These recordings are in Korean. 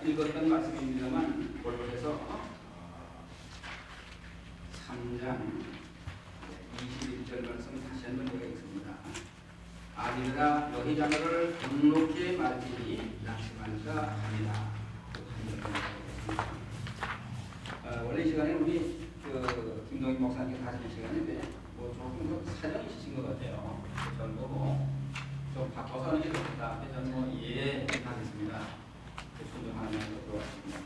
읽었던 말씀입니다만 골로새서 3장 21절 말씀 다시 한번 제가 읽습니다. 아비들아 너희 자녀를 넉넉히 말지니 양심하니까 합니다. 원래 이 시간에 우리 김동희 목사님 하시는 시간인데 뭐 조금 사정이 있으신 것 같아요. 저는 좀 바꿔서 하는 게 좋겠다. 그래서 저는 하겠습니다. 존중하는 마음으로 들어왔습니다.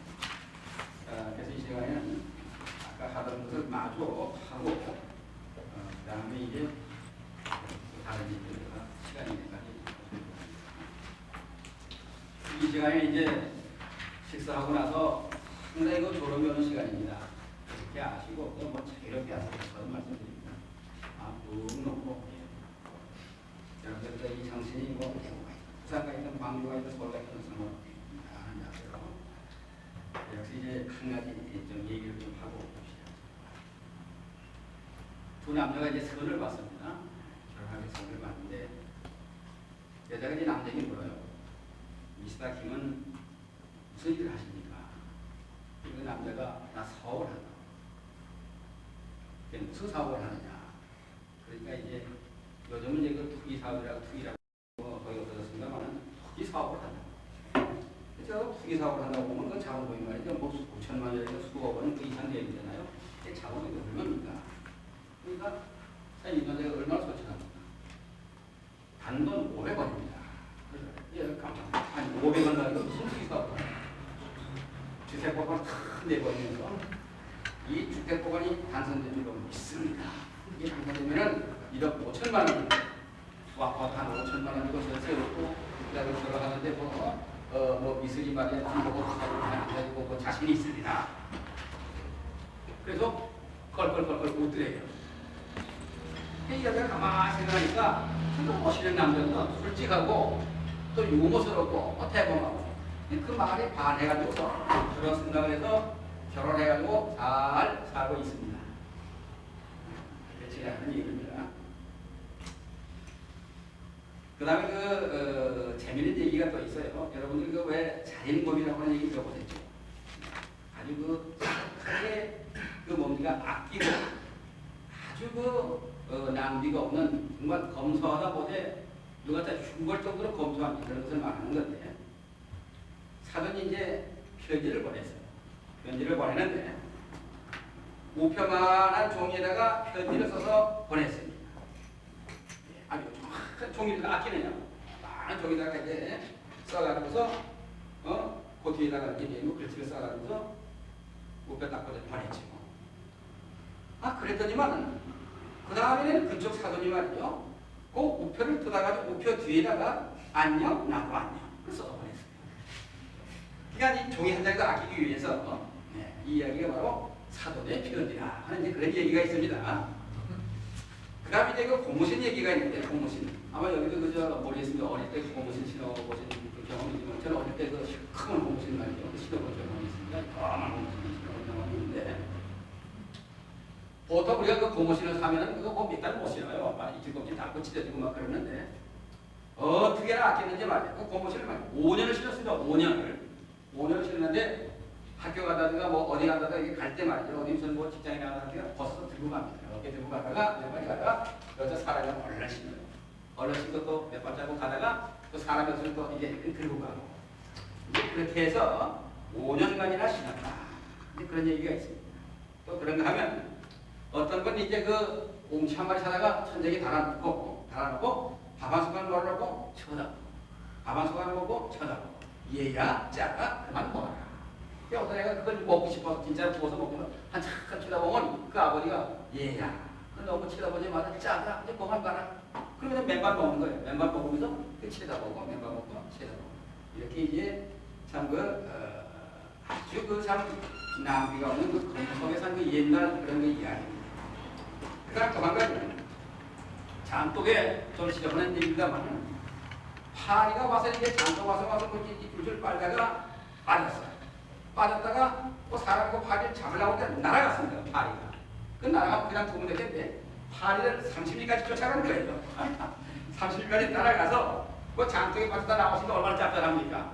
그래서 이 시간에는 아까 하던 것을 마저 하고 그 다음에 이제 다른 일들과 시간이 되까지 이 시간에 이제 식사하고 나서 상당히 그 졸음이 오는 시간입니다. 그렇게 아시고 뭐 자유롭게 하세요. 그런 말씀드립니다. 묵 놓고 여러분들 이 정신이 뭐 부산가 있는 광주가 있는 서울가 있는 상관없습니다. 하는 자세로 역시 이제 한 가지 좀 얘기를 좀 하고 봅시다. 두 남자가 이제 선을 봤습니다. 결혼하게 선을 봤는데 여자가 이제 남자에게 물어요. 미스터 김은 무슨 일을 하십니까? 그 남자가 나 사업을 한다. 무슨 사업을 하느냐? 그러니까 이제 요즘은 이제 그 투기 사업이라고 투기라고 거의 없어졌습니다만은 투기 사업을 한다. 제가 투기 사업을 한다고 보면 그 자본금이 말이죠. 뭐 9천만 원이나 수억 원 그 이상 되야 되잖아요. 자본금이 얼마입니까? 그러니까 이 남자가 얼마나 소천합니까? 단돈 500원입니다. 예, 깜짝 아니 500원 가지고 무슨 투기 사업을 하냐? 주택보관 탁 내버리면서 이 주택보관이 단선된 줄로 믿습니다. 이게 당선되면은 1억 5천만 원, 한 5천만 원 이거 세우고 그다음에 들어가는데 뭐 미술이 말이야 보고 가지고 뭐 자신이 있습니다. 그래서 껄껄껄껄 웃더래요. 이 여자가 가만히 생각하니까 참 멋있는 남자다. 솔직하고 또 유머스럽고 대범하고 그 말에 반해가지고서 그런 생각을 해서 결혼해가지고 잘 살고 있습니다. 제가 하는 얘기입니다. 그 다음에 재미있는 얘기가 또 있어요. 여러분들 왜 자린고비라고 하는 얘기 들어보셨죠? 아주 크게 뭡니까 아끼고 아주 낭비가 없는 정말 검소하다 보되 누가 다 흉볼 정도로 검소한 그런 것을 말하는 건데 사돈이 이제 편지를 보냈어요. 편지를 보내는데 우표만한 종이에다가 편지를 써서 보냈습니다. 아주 큰 종이를 아끼느냐 많은 종이에다가 이제 써가지고서 그 뒤에다가 이제 글씨를 써가지고서 우표 딱 보냈지 뭐. 그랬더니만 그 다음에는 그쪽 사돈이 말이죠. 그 우표를 뜯어가지고 우표 뒤에다가 안녕 나도 안녕 써서 보냈습니다. 그러니까 이 종이 한 장도 아끼기 위해서 이 이야기가 바로 사돈의 편지라 하는 그런 얘기가 있습니다. 그 다음에 이제 그 고무신 얘기가 있는데 고무신 아마 여기도 그저 모르겠습니다. 어릴 때 고무신 신어보신 그 경험이지만 저는 어릴 때 그 큰 고무신 말이죠. 신어본 경험이 있습니다. 까만 고무신 신어본 경험이 있는데 보통 우리가 그 고무신을 사면은 그거 뭐 몇 달 못 신어요. 막 이틀kom지 닦고 찢어지고 막 그러는데 어떻게나 아꼈는지 말이에요. 그 고무신을 말이에요. 5년을 신었습니다. 5년을 신었는데 학교 가다가 뭐 어디 가다가 이게 갈 때 말이죠. 어디 무슨 뭐 직장에 나가다가 벗어서 들고 갑니다. 이렇게 들고 가다가 몇 마리 가다가 여자 사람이 얼른 신어요. 얼른 신고 또 몇 발 잡고 가다가 또 사람이 없으면 또 이제 들고 가고 그렇게 해서 5년간이나 신었다. 이제 그런 얘기가 있습니다. 또 그런가 하면 어떤 건 이제 그 옹치 한 마리 사다가 천장에 달아놓고 밥 한 숟갈 먹으려고 쳐다보고 밥 한 숟갈 먹고 쳐다보고 얘야 짜가 그만 먹어라. 어떤 애가 그걸 먹고 싶어서 진짜로 구워서 먹으면 한참 쳐다보면 그 아버지가 얘야 너무 쳐다보지마다 짜다 이제 그만 봐라. 그러면 맨발 먹는 거예요. 맨발 먹으면서 그 쳐다보고 맨발 먹고 쳐다보고 이렇게 이제 참 아주 참 낭비가 없는 그 건성에 산 그 옛날 그런 그 이야기입니다. 그러니까 또 한 가지 장독에 좀 지저분한 얘기입니다만 파리가 와서 이게 장독 와서 줄줄 빨다가 빠졌다가 또 사람 그 파리를 잡으려고 때 날아갔습니다. 파리가 그 날아가면 그냥 두면 되겠는데 파리를 30리까지 쫓아가는 거예요. 30리까지 날아가서 그 장독에 빠졌다 나오시면 얼마나 짭짤합니까?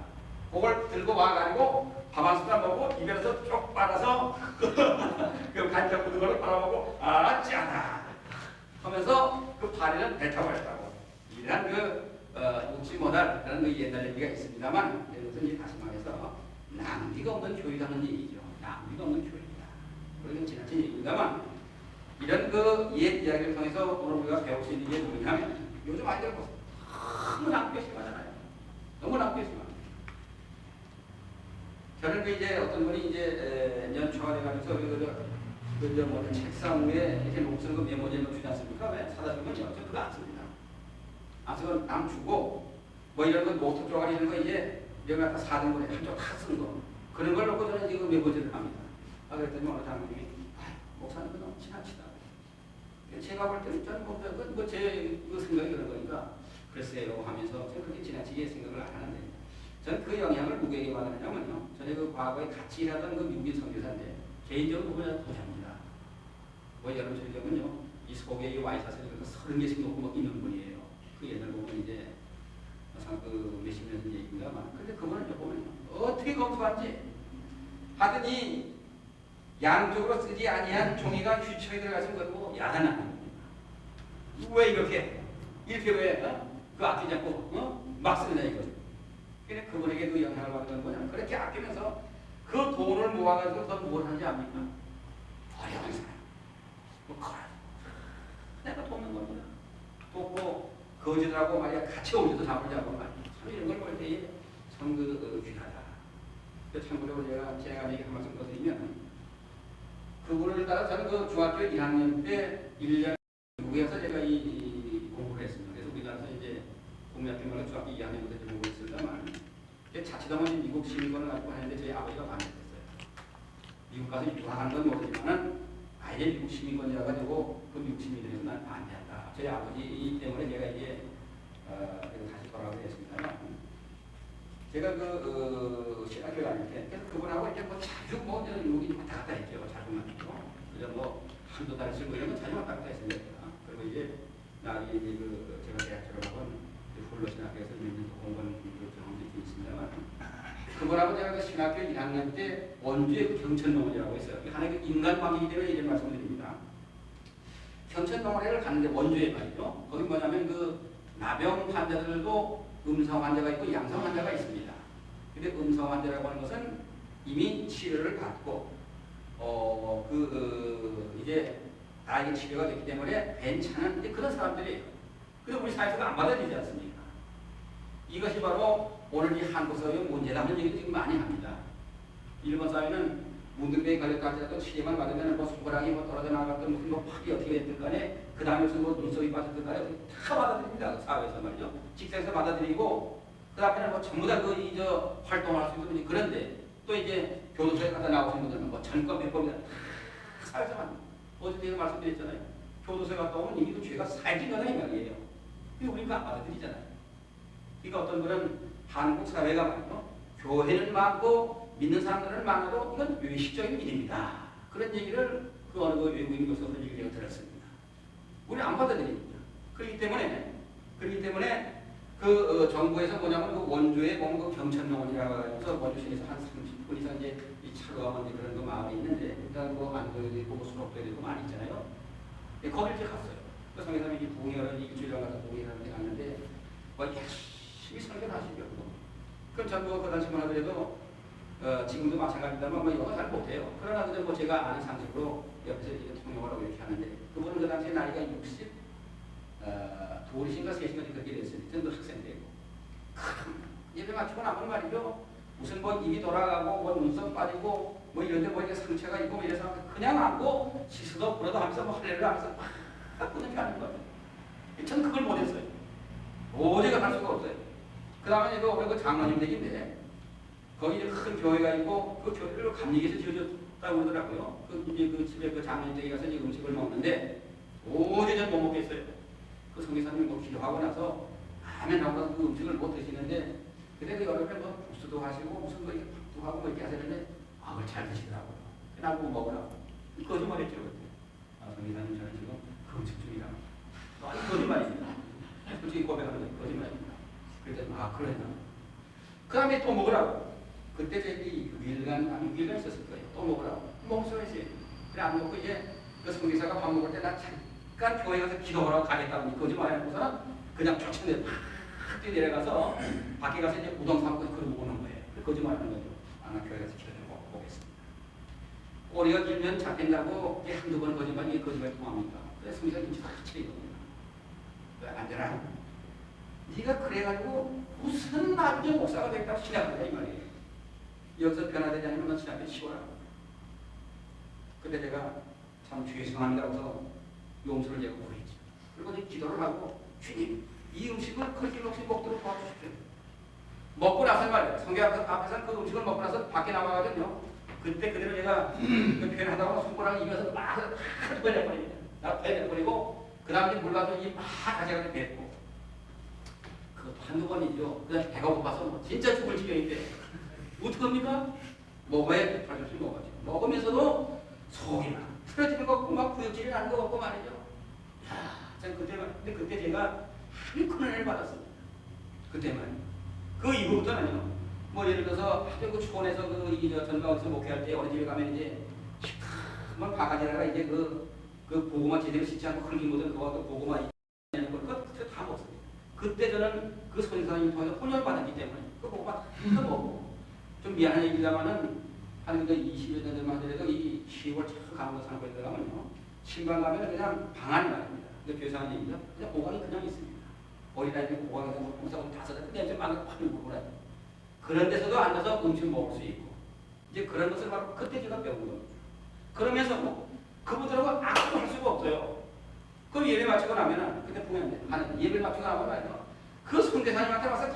그걸 들고 와가지고 밥 한 숟갈 먹고 입에서 쭉 빨아서 그 간장 묻은 걸 빨아먹고 아 짜다 하면서 그 파리는 배 타고 했다고. 이러한 묵지 못할라는 그 옛날 얘기가 있습니다만 이것은 이제 다시 말해서 낭비가 없는 교육이라는 얘기죠. 낭비가 없는 교육이다. 그런 지나친 얘기입니다만 이런 그 옛 이야기를 통해서 오늘 우리가 배울 수 있는 게 뭐냐면 요즘 아이들 보세요. 너무 낭비가 심하잖아요. 너무 낭비가 심합니다. 저는 그 이제 어떤 분이 이제 연초가 돼가면서 뭐 책상 위에 이렇게 녹슨 그 메모지를 주지 않습니까? 왜 사다 주면 저 그거 안 씁니다. 안 쓰고 남 주고 뭐 이런 거 노트 쪼가리 이런 거 이제 여기 갖다 4등분에 한쪽 다 쓴 거 그런 걸 놓고 저는 지금 메모지를 합니다. 아 그랬더니 어느 장로님이 목사님 너무 지나치다. 제가 볼 때는 저는 뭐제 생각이 그런 거니까 글쎄요 하면서 제가 그렇게 지나치게 생각을 안 하는데 저는 그 영향을 누구에게 받았냐면요. 저는 그 과거에 같이 일하던 그 미국인 선교사인데 개인적으로 보면 도전입니다. 뭐 여러분 저희는요 이 속에 이 와이사슬이 30개씩 놓고 막 있는 분이에요. 그 옛날 보면 이제 그 몇십 년 전 얘기입니다만 근데 그분을 보면 어떻게 검토한지 하더니 양쪽으로 쓰지 아니한 종이가 휘청이 들어가신 거고 야단하는 왜 이렇게 왜 그 아끼지 않고 막 쓰느냐 이거죠. 그래 그분에게 그 영향을 받는 건 뭐냐 그렇게 아끼면서 그 돈을 모아가지고 더 뭘 하는지 압니까? 어려운 사람 뭐 거라 내가 돕는 겁니다. 돕고 거지들하고 말이야 같이 오지도 잡으려고 말이야 참 이런 걸 볼 때에 참 귀하다. 참고로 제가 얘기 한 말씀 더 드리면 그분을 따라 저는 그 중학교 1학년 때 1년 미국에서 제가 이 공부를 했습니다. 그래서 우리나라에서 이제 공학교 말로 중학교 2학년부터 공부를 했습니다만 자취동은 미국 시민권을 갖고 하는데 저희 아버지가 반대했어요. 미국 가서 유학하는 건 모르지만은 아예 미국 시민권이라 가지고 그 미국 시민들에서 난 반대한다. 저희 아버지 때문에 제가 이제 다시 돌아가게 됐습니다. 제가 신학교 다닐 때 그래서 그분하고 이렇게 뭐 자주 뭐 여기 왔다 갔다 했죠. 자주 만나고 그래서 뭐 한두 달씩 뭐 이런 거 자주 왔다 갔다 했습니다. 그리고 이제 나중에 이제 제가 대학 졸업하고 홀로 신학교에서 몇 년 공부한 경험도 있습니다만 그분하고 제가 그 신학교 1학년 때 원주의 그 경천농원이라고 있어요. 하나의 그 인간관계이기 때문에 이런 말씀을 드립니다. 경천농원을 갔는데 원주에 말이죠. 거기 뭐냐면 그 나병 환자들도 음성 환자가 있고 양성 환자가 있습니다. 근데 음성 환자라고 하는 것은 이미 치료를 받고 이제 다행히 치료가 됐기 때문에 괜찮은 이제 그런 사람들이에요. 그래서 우리 사회에서 안 받아들이지 않습니까? 이것이 바로 오늘 이 한국 사회의 문제라는 얘기를 지금 많이 합니다. 일본 사회는 문둥병에 걸렸다 할지라도 치료만 받으면 뭐 손가락이 뭐 떨어져 나갔든 무슨 뭐 팔이 어떻게 됐든 간에 그 다음에 무슨 뭐 눈썹이 빠졌든 간에 다 받아들입니다. 사회에서 말이죠. 직장에서 받아들이고 그 앞에는 뭐 전부 다 활동할 수 있는 그런데 또 이제 교도소에 가다 나오신 분들은 뭐 전과 몇법이다 사회에서 합니다. 어제 제가 말씀드렸잖아요. 교도소에 갔다 오면 이미 그 죄가 살긴 거다 이 말이에요. 근데 우리가 안 받아들이잖아요. 그러니까 어떤 분은 한국 사회가 말이죠. 교회는 많고 믿는 사람들은 많아도 이건 외식적인 일입니다. 그런 얘기를 그 어느 외국인으로서 그런 얘기를 들었습니다. 우리는 안 받아들입니다. 그렇기 때문에 정부에서 뭐냐면 그 원주에 보면 그 경천농원이라고 해서 원주시에서 한 30분 이상 이제 이 차로 가면 이제 그런 거 마을이 있는데 일단 뭐 안도에도 있고 뭐 수록도에도 있고 많이 있잖아요. 거기를 이제 갔어요. 그 성회사님이 부흥회를 일주일간 가서 부흥회를 갔는데 뭐 열심히 설교를 하시죠. 그럼 전부 그 당시만 하더라도 지금도 마찬가지입니다만 뭐 영어 잘 못해요. 그러나 근데 뭐 제가 아는 상식으로 옆에서 이제 통역을 하고 이렇게 하는데 그분은 그 당시에 나이가 2이신가 3신가 그렇게 됐어요. 그때도 학생 되고 예배 맞추고 나면 말이죠. 무슨 뭐 입이 돌아가고 뭐 눈썹 빠지고 뭐 이런데 뭐 이렇게 상처가 있고 뭐 이래서 그냥 안고 시스도 불어도 하면서 뭐 할례를 하면서 막 끊는 게 아닌 거예요. 저는 그걸 못했어요. 도저히 할 수가 없어요. 그 다음에 우리 그 장로님 댁인데 거기 이제 큰 교회가 있고 그 교회를 감리교에서 지어줬다고 그러더라고요. 그 집에 그 장로님 댁에 가서 이제 음식을 먹는데 도저히 전 못 먹겠어요. 그 성교사님이 뭐 기도하고 나서 아멘 하고 그 음식을 못 드시는데 그때 그 여름에 뭐 국수도 하시고 무슨 뭐 이렇게 밥도 하고 뭐 이렇게 하시는데 그걸 잘 드시더라고요. 나보고 먹으라고. 거짓말했죠. 성교사님 저는 지금 그 음식 중이라고. 아니 거짓말입니다. 솔직히 고백하는 거예요. 거짓말입니다. 그랬더니 그랬나? 그 다음에 또 먹으라고. 그때 저기 6일간 있었을 거예요. 또 먹으라고. 먹어야지. 그래 안 먹고 이제 그 성기사가 밥 먹을 때 나 잠깐 교회 가서 기도하라고 가겠다고 거짓말 해놓고서는 그냥 쫓아내 팍 뛰내려가서 밖에 가서 이제 우동 사먹고 그러고 오는 거예요. 거짓말 하는 거죠. 아, 나 교회 가서 기도 좀 먹고 오겠습니다. 꼬리가 길면 잡힌다고 한두 번 거짓말, 이게 거짓말 통합니까? 그래서 성기사 김치가 같이 이겁니다. 왜 안 되나? 네가 그래가지고 무슨 나중에 목사가 됐다고 신학하냐 이 말이에요. 여기서 변화되지 않으면 너 신학에 쉬워라. 근데 제가 참 죄송합니다 해서 용서를 제가 구했죠. 그리고 이제 기도를 하고 주님 이 음식을 거짓없이 먹도록 도와주십시오. 먹고 나서 말이에요. 성경 앞에서 그 음식을 먹고 나서 밖에 나와가거든요. 그때 그대로 제가 그 표현하다가 손가락을 입에서 막 빼내버립니다. 나 빼내버리고 그 다음에 물 가서 막 가져가서 뱉고 그것도 한두 번이죠. 그다음 배가 고파서 뭐 진짜 죽을 지경인데 어떡합니까? 먹어야 8점씩 먹어야죠. 먹으면서도 속이 막 틀어지는 거 없고 막 구역질이 나는 거 없고 말이죠. 야, 근데 그때 제가 한 큰 은혜를 받았습니다. 그때만. 그 이후부터는요. 뭐 예를 들어서 하도 그 초원에서 전방에서 목회할 때 어느 집에 가면 이제 시커먼 바가지라가 이제 그 고구마 제대로 씻지 않고 흙이 묻은 그것도 고구마 있는 걸 그거 다 먹습니다. 그때 저는 그 선생님을 통해서 혼혈을 받았기 때문에 그 고구마 다 먹고 좀 미안한 얘기다마는 한 20여 년 전만 하더라도 이 10월 참 강원도 산골에 들어가면요. 신방 가면 그냥 방안이 말입니다. 근데 교회사는 얘기죠. 그냥 고강이 그냥 있습니다. 어린아이들 고강에서 공사하고 다 써서 그냥 좀 안에 팍 먹으라. 그런 데서도 앉아서 음식 먹을 수 있고 이제 그런 것을 바로 그때 제가 배운 겁니다. 그러면서 뭐 그분들하고 악수도 할 수가 없어요. 그럼 예배 마치고 나면은 그때 보면 하는 예배 마치고 나면 말이죠. 그 선교사님한테 와서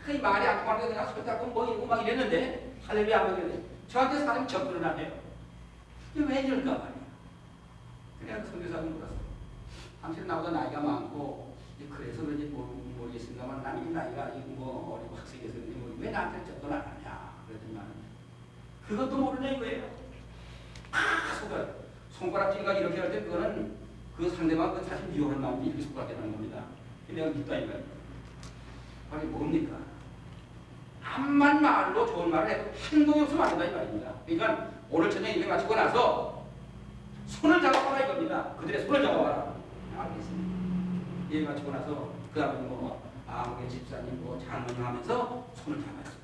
그 말이 안 통하는데 그냥 손잡고 뭐 이러고 막 이랬는데 할렐루야 하면 그래. 저한테 사람이 접근을 안 해요. 이게 왜 이럴까 말이야. 그래야 그 선교사님 물었어요. 당신 나보다 나이가 많고 그래서 그런지 모르겠습니다만 나는 나이가 뭐 어리고 학생에서 그런지 왜 나한테 접근 안 하냐 그랬더니 그것도 모르냐 이거예요. 손가락질과 이렇게 할 때 그거는 그 상대방 그 사실 미워하는 마음이 이렇게 손가락질하는 겁니다. 내가 믿다니까. 아니 뭡니까? 암만 말로 좋은 말을 해도 행동이 없으면 안 된다 이 말입니다. 그러니까 오늘 저녁 예배 마치고 나서 손을 잡아봐라 이겁니다. 그들의 손을 잡아봐라. 알겠습니다. 예배 마치고 나서 그 다음에 아무개 집사님 장모님 하면서 손을 잡았어요.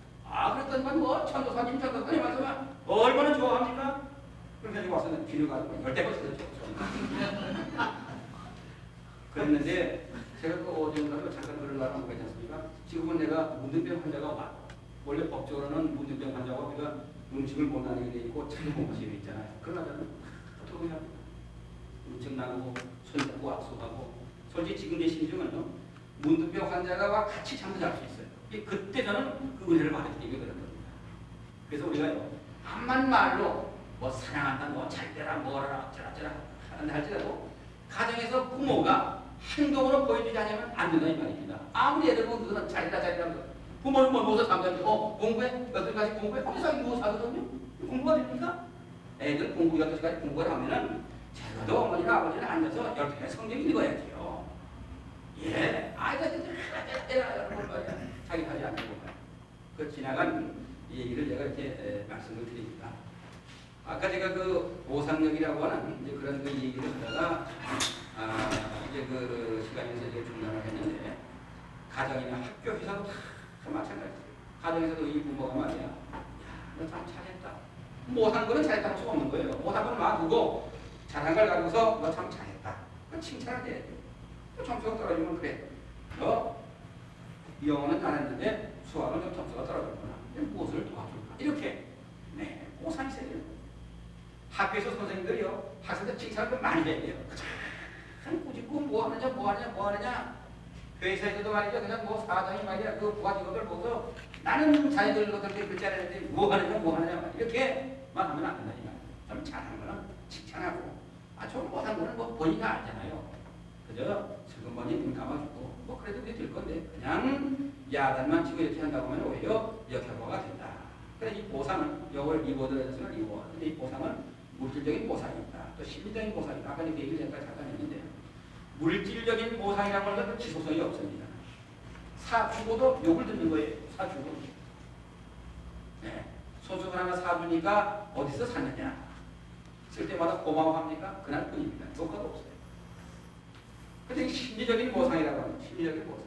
그랬더니 천도사님 하면서 얼마나 좋아합니까? 그래서 와서는 뒤로 가지고 10대 뻗었죠. 그랬는데 제가 그 어제인가로 잠깐 그런 말 한번 괜찮습니까? 지금은 내가 문득병 환자가 왔고 원래 법적으로는 문득병 환자가 우리가 음식을 못 나누게 돼 있고 참고하시게 돼 있잖아요. 그러나 저는 어떻게 해야 합니까? 음식 나누고 손잡고 악수하고 솔직히 지금 계신 중은요 문득병 환자가 같이 잠도 잘 수 있어요. 그때 저는 그 은혜를 받았기 때문에 그런 겁니다. 그래서 우리가요 한만 말로 사랑한다 잘 되라 뭐라 어쩌라 하는데 할지라도 가정에서 부모가 행동으로 보여주지 않으면 안 된다 이 말입니다. 아무리 애들 보면 그거는 잘이라 부모는 모여서 잠깐 공부해 8시까지 공부해 거기서 뭐 사거든요. 공부가 됩니까? 애들 공부 8시까지 공부를 하면은 제가도 어머니나 아버지는 앉아서 옆에 성경 읽어야지요. 예, 아이가 진짜 이런 말이야. 자기 하지 않는 거야. 그 지나간 얘기를 제가 이렇게 말씀을 드립니다. 아까 제가 그 보상력이라고 하는 이제 그런 그 얘기를 하다가 이제 그 시간에서 이제 중단을 했는데 가정이나 학교, 회사도 다 마찬가지예요. 가정에서도 이 부모가 말이야, 야, 너 참 잘했다. 못한 거는 잘했다 할 수가 없는 거예요. 못한 건 놔두고 잘한 걸 가지고서 너 참 잘했다. 그 칭찬을 해야 돼. 점수가 떨어지면 그래. 너 영어는 잘했는데 수학은 좀 점수가 떨어졌구나. 무엇을 도와줄까? 이렇게 보상이 있어야 돼요. 학교에서 선생님들이요 학생들 칭찬을 많이 해야 돼요. 참 꾸짖고 뭐 하느냐 회사에서도 말이죠 그냥 사장이 말이야 그 부하 직원들 보고 나는 자기들 것들 그 자리에 뭐 하느냐 이렇게만 하면 안 된다 이 말이에요. 좀 잘한 거는 칭찬하고 좀 못한 거는 본인이 알잖아요. 그저 슬그머니 눈 감아주고 그래도 그게 될 건데 그냥 야단만 치고 이렇게 한다고 하면 오히려 역효과가 된다. 그래서 이 보상은 이걸 리워드에서는 리워드. 근데 이 보상은 물질적인 보상이 있다. 또 심리적인 보상이 있다. 아까 이 얘기를 제가 잠깐 했는데 물질적인 보상이라고 하는 것은 지속성이 없습니다. 사주고도 욕을 듣는 거예요. 사주고. 하나 사주니까 어디서 샀느냐? 쓸 때마다 고마워합니까? 그날뿐입니다. 효과도 없어요. 근데 심리적인 보상이라고 하는 심리적인 보상.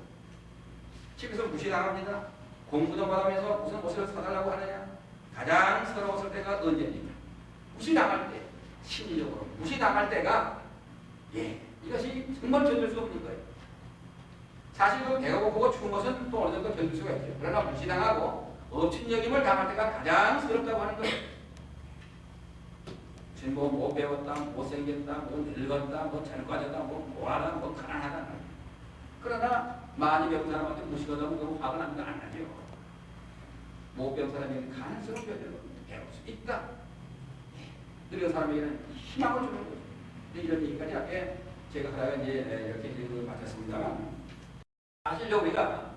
집에서 무시당합니다. 공부도 못하면서 무슨 옷을 사달라고 하느냐? 가장 서러웠을 때가 언제입니까? 무시당할 때, 심리적으로 무시당할 때가 이것이 정말 견딜 수 없는 거예요. 사실 그 배가 고프고 추운 것은 또 어느 정도 견딜 수가 있죠. 그러나 무시당하고 업신여김을 당할 때가 가장 서럽다고 하는 거예요. 지금 못 배웠다, 못생겼다, 늙었다, 잘 빠졌다, 뭐하다, 가난하다. 그러나 많이 배운 사람한테 무시하다 보면 화가 나는 건 안 나죠. 못 배운 사람에게는 가능성을 배울 수 있다. 늙은 사람에게는 희망을 주는 거죠. 이런 얘기까지 할게 제가 하다가 이제 이렇게 얘기를 마쳤습니다만, 사실 우리가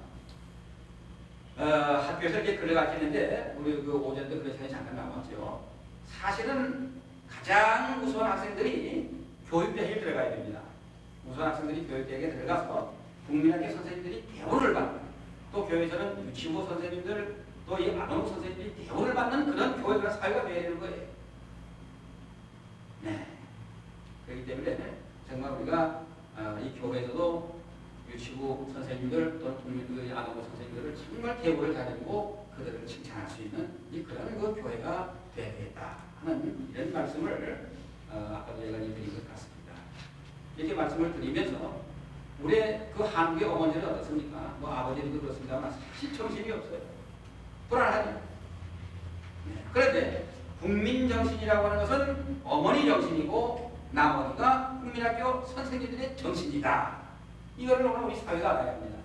학교에서 이렇게 글을 가르치는데 우리 그 오전도 그런 시간이 잠깐 남았죠. 사실은 가장 우수한 학생들이 교육대학에 들어가야 됩니다. 우수한 학생들이 교육대학에 들어가서 국민학교 선생님들이 대우를 받는, 또 교회에서는 유치부 선생님들, 또 이 아동부 선생님들이 대우를 받는 그런 교회가 사회가 되어야 되는 거예요. 네. 그렇기 때문에 정말 우리가 이 교회에서도 유치부 선생님들 또는 국민들 아동부 선생님들을 정말 대우를 잘해주고 그들을 칭찬할 수 있는 그런 그 교회가 되어야 되겠다 하는 이런 말씀을 아까도 제가 드린 것 같습니다. 이렇게 말씀을 드리면서 우리의 그 한국의 어머니는 어떻습니까? 뭐 아버지도 그렇습니다만 사실 정신이 없어요. 불안하죠. 네. 그런데 국민정신이라고 하는 것은 어머니 정신이고 나머지가 국민학교 선생님들의 정신이다. 이거를 오늘 우리 사회가 알아야 합니다.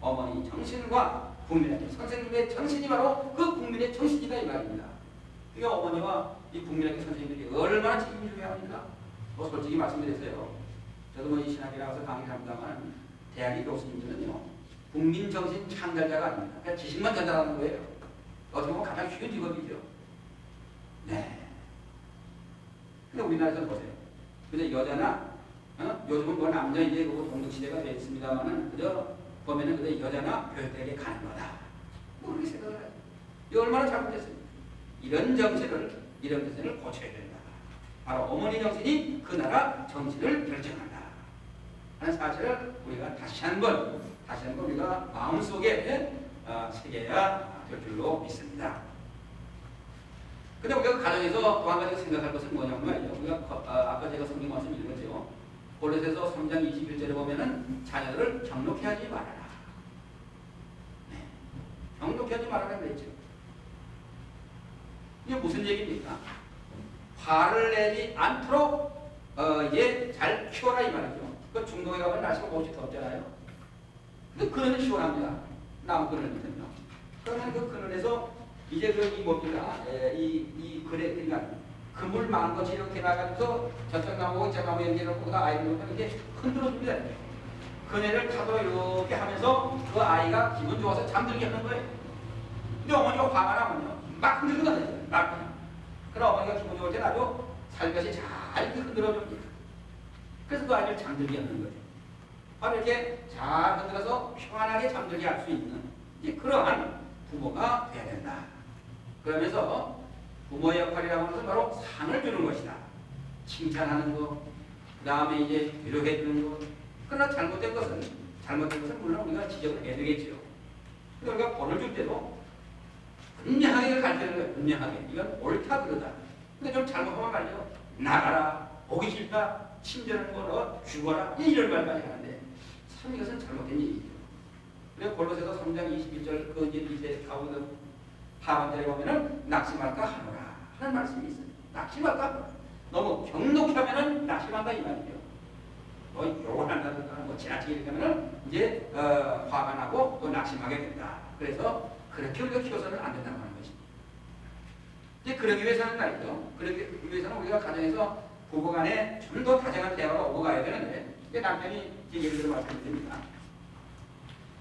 어머니 정신과 국민학교 선생님의 정신이 바로 그 국민의 정신이다 이 말입니다. 그게 어머니와 이 국민학교 선생님들이 얼마나 책임이 중요합니까? 뭐 솔직히 말씀드렸어요. 저도 뭐 이 신학에 나가서 강의를 합니다만 대학의 교수님들은요 국민정신 창달자가 아닙니다. 그냥 지식만 전달하는 거예요. 어떻게 보면 가장 쉬운 직업이죠. 네. 근데 우리나라에서 보세요. 근데 여자나 요즘은 뭐 남자 이제 그 동덕시대가 되어 있습니다만은 그저 보면은 그저 여자나 교육대학에 가는 거다. 뭐 그렇게 생각을 해요. 이 얼마나 잘못됐어요. 이런 정신을 고쳐야 된다. 바로 어머니 정신이 그 나라 정신을 결정한다 하는 사실을 우리가 다시 한번 우리가 마음속에 새겨야 될 줄로 믿습니다. 근데 우리가 가정에서 또 한 가지 생각할 것은 뭐냐면 말이죠. 우리가 아까 제가 성경 말씀 읽었죠. 골로새서 3장 21절에 보면은 자녀들을 경록해 하지 말아라. 네. 경록해 하지 말아라 그랬죠. 이게 무슨 얘기입니까? 화를 내지 않도록 잘 키워라 이 말이죠. 그 중동에 가면 날씨가 무지 덥잖아요. 근데 그늘은 시원합니다. 나무 그늘은요. 그러면 그 그늘에서 이제 이 뭡니까? 이 그래 그러니까 그물 많은 것이 이렇게 나가면서 저쪽 나무고 저 나무 연결하고 그 아이를 놓고 이렇게 흔들어 줍니다. 그네를 타도록 이렇게 하면서 그 아이가 기분 좋아서 잠들게 하는 거예요. 근데 어머니가 화가 나면요 막 흔들거든요. 막. 그럼 어머니가 기분 좋을 때는 아주 살며시 잘 이렇게 흔들어 줍니다. 그래서 그 아이를 잠들게 하는 거예요. 바로 이렇게 잘 흔들어서 편안하게 잠들게 할 수 있는 그러한 부모가 돼야 된다. 그러면서 부모의 역할이라고 하는 것은 바로 상을 주는 것이다. 칭찬하는 것, 그 다음에 이제 위로해 주는 것. 그러나 잘못된 것은 물론 우리가 지적을 해야 되겠죠. 그러니까 우리가 벌을 줄 때도 분명하게 가르치는 거예요. 분명하게. 이건 옳다 그러다. 근데 좀 잘못하면 말이죠. 나가라, 보기 싫다, 친절한 거로 죽어라, 이런 말까지 하는데 참 이것은 잘못된 얘기죠. 그래서 골로새서 3장 21절 그 이제 가운데 하반절에 보면은 낙심할까 하노라 하는 말씀이 있어요. 낙심할까 하노라. 너무 경록히 하면은 낙심한다 이 말이죠. 뭐 욕을 한다든가 뭐 지나치게 이렇게 하면은 이제 화가 나고 또 낙심하게 된다. 그래서 그렇게 우리가 키워서는 안 된다고 하는 것입니다. 이제 그러기 위해서는 말이죠. 그러기 위해서는 우리가 가정에서 부부간에 좀 더 다정한 대화가 오고 가야 되는데 이게 남편이 이제 예를 들어 말씀드립니다.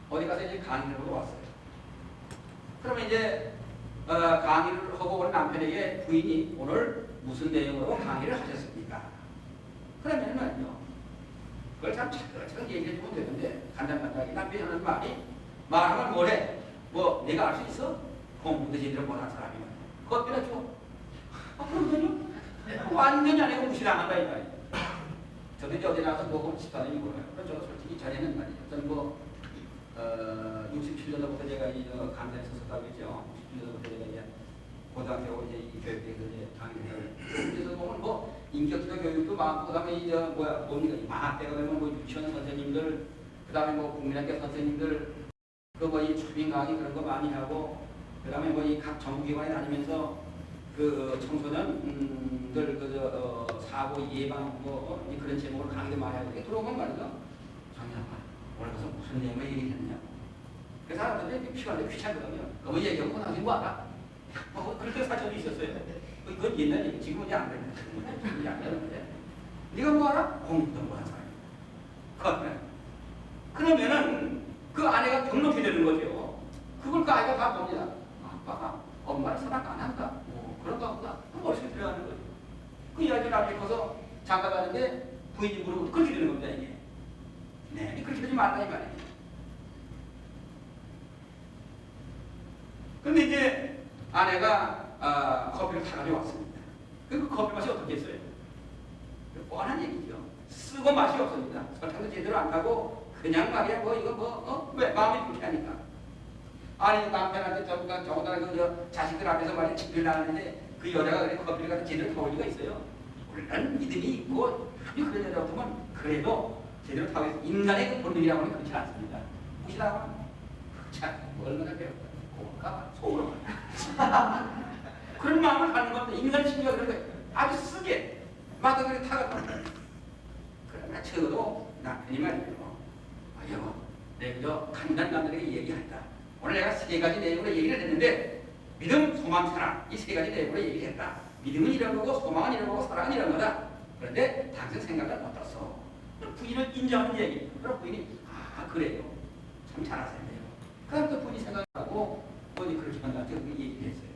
어디 가서 이제 강의를 하고 왔어요. 그러면 이제 강의를 하고 온 남편에게 부인이 오늘 무슨 내용으로 강의를 하셨습니까? 그러면 말이죠. 그걸 참 차근차근 얘기해 주면 되는데 간단하게 남편이 하는 말이 말하면 뭐래? 뭐 내가 알 수 있어? 공부도 제대로 못한 사람이면 커피나 줘. 그러면요? 완전히 아내가 무시당한다 이 말이에요. 저도 이제 어디 나가서 먹어본 집사님이 뭐예요. 그래서 저도 솔직히 전에는 말이죠. 저는 뭐 67년도부터 제가 이 강단에 섰었다고 했죠. 67년도부터 제가 이제 고등학교 이제 이 교육대에서 이제 강의를 그래서 보면 뭐 인격지도 교육도 많고 그다음에 이 뭡니까 이 방학 때가 되면 뭐 유치원 선생님들 그다음에 뭐 국민학교 선생님들 그 뭐 이 초빙 강의 그런 거 많이 하고 그다음에 뭐 이 각 정부기관에 다니면서 그 청소년들 사고 예방 뭐 그런 제목으로 강의도 많이 하고 이렇게 들어오면 말이죠. 정리하고 오늘 가서 무슨 내용을 얘기했느냐. 그 사람들이 피곤한데 귀찮거든요. 그거 얘기하고 나중에 뭐 알아? 그렇게 사정이 있었어요. 그건 옛날 얘기. 지금은 이제 안 되는 지금은 안 되는데. 네가 뭐 알아? 공부한 사람이야. 그러면은 그 아내가 경록이 되는 거죠. 그걸 그 아이가 다 봅니다. 아빠가 엄마를 사랑 안 한다. 그런가 보다. 머릿속에 들어가는 거죠. 그 이야기를 나중에 커서 장가 가는데 부인이 물어보고 그렇게 되는 겁니다, 이게. 네, 그렇게 되지 말라, 이 말이에요. 근데 이제 아내가 커피를 타가지고 왔습니다. 그 커피 맛이 어떻겠어요? 뻔한 얘기죠. 쓰고 맛이 없습니다. 설탕도 제대로 안 가고 그냥 말이야, 뭐 이거 왜 마음이 불쾌하니까. 아니 남편한테 저보다 자식들 앞에서 말이야 집을 나왔는데 그 여자가 그래 커피를 갖다 제대로 타올 리가 있어요. 물론 믿음이 있고 아주 그런 여자 같으면 그래도 제대로 타고 있어. 인간의 그 본능이라고 하면 그렇지 않습니다. 혹시나 참 얼마나 배웠다. 고맙다. 속으로 그런 마음을 갖는 건데 인간 심리가 그런 거예요. 아주 쓰게 마다 그렇게 타갔다. 그러나 적어도 남편이 말이에요. 여보, 내가 그저 간단하게 얘기한다. 오늘 내가 세 가지 내용으로 얘기를 했는데 믿음, 소망, 사랑 이 세 가지 내용으로 얘기를 했다. 믿음은 이런 거고 소망은 이런 거고 사랑은 이런 거다. 그런데 당신 생각은 어떻소? 부인을 인정하는 얘기. 그럼 부인이 그래요. 참 잘하세요. 그럼 또 부인이 생각하고 부인이 그렇게 한다고 얘기를 했어요.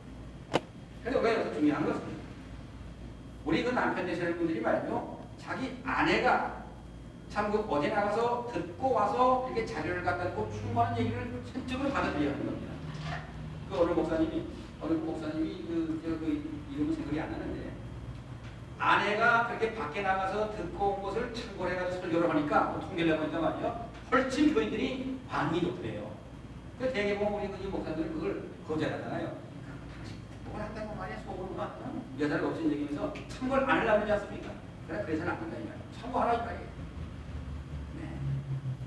그런데 왜 여기서 중요한 것은 우리 그 남편 되시는 분들이 말이죠. 자기 아내가 참 그 어디 나가서 듣고 와서 이렇게 자료를 갖다 놓고 충분한 얘기를 전적으로 받아들여야 하는 겁니다. 그 어느 목사님이 이름은 생각이 안 나는데 아내가 그렇게 밖에 나가서 듣고 온 것을 참고를 해가지고 설교를 하니까 통계를 해보니까 말이요 훨씬 교인들이 반응이 좋대요. 그 대개 보면 우리 그 목사님들은 그걸 거절하잖아요. 뭘 한다고 말이야 속으로만 여자를 없인 얘기면서 참고를 안 하려고 하지 않습니까? 그래서는 안 한다 이 말이에요. 참고하라 이 말이에요.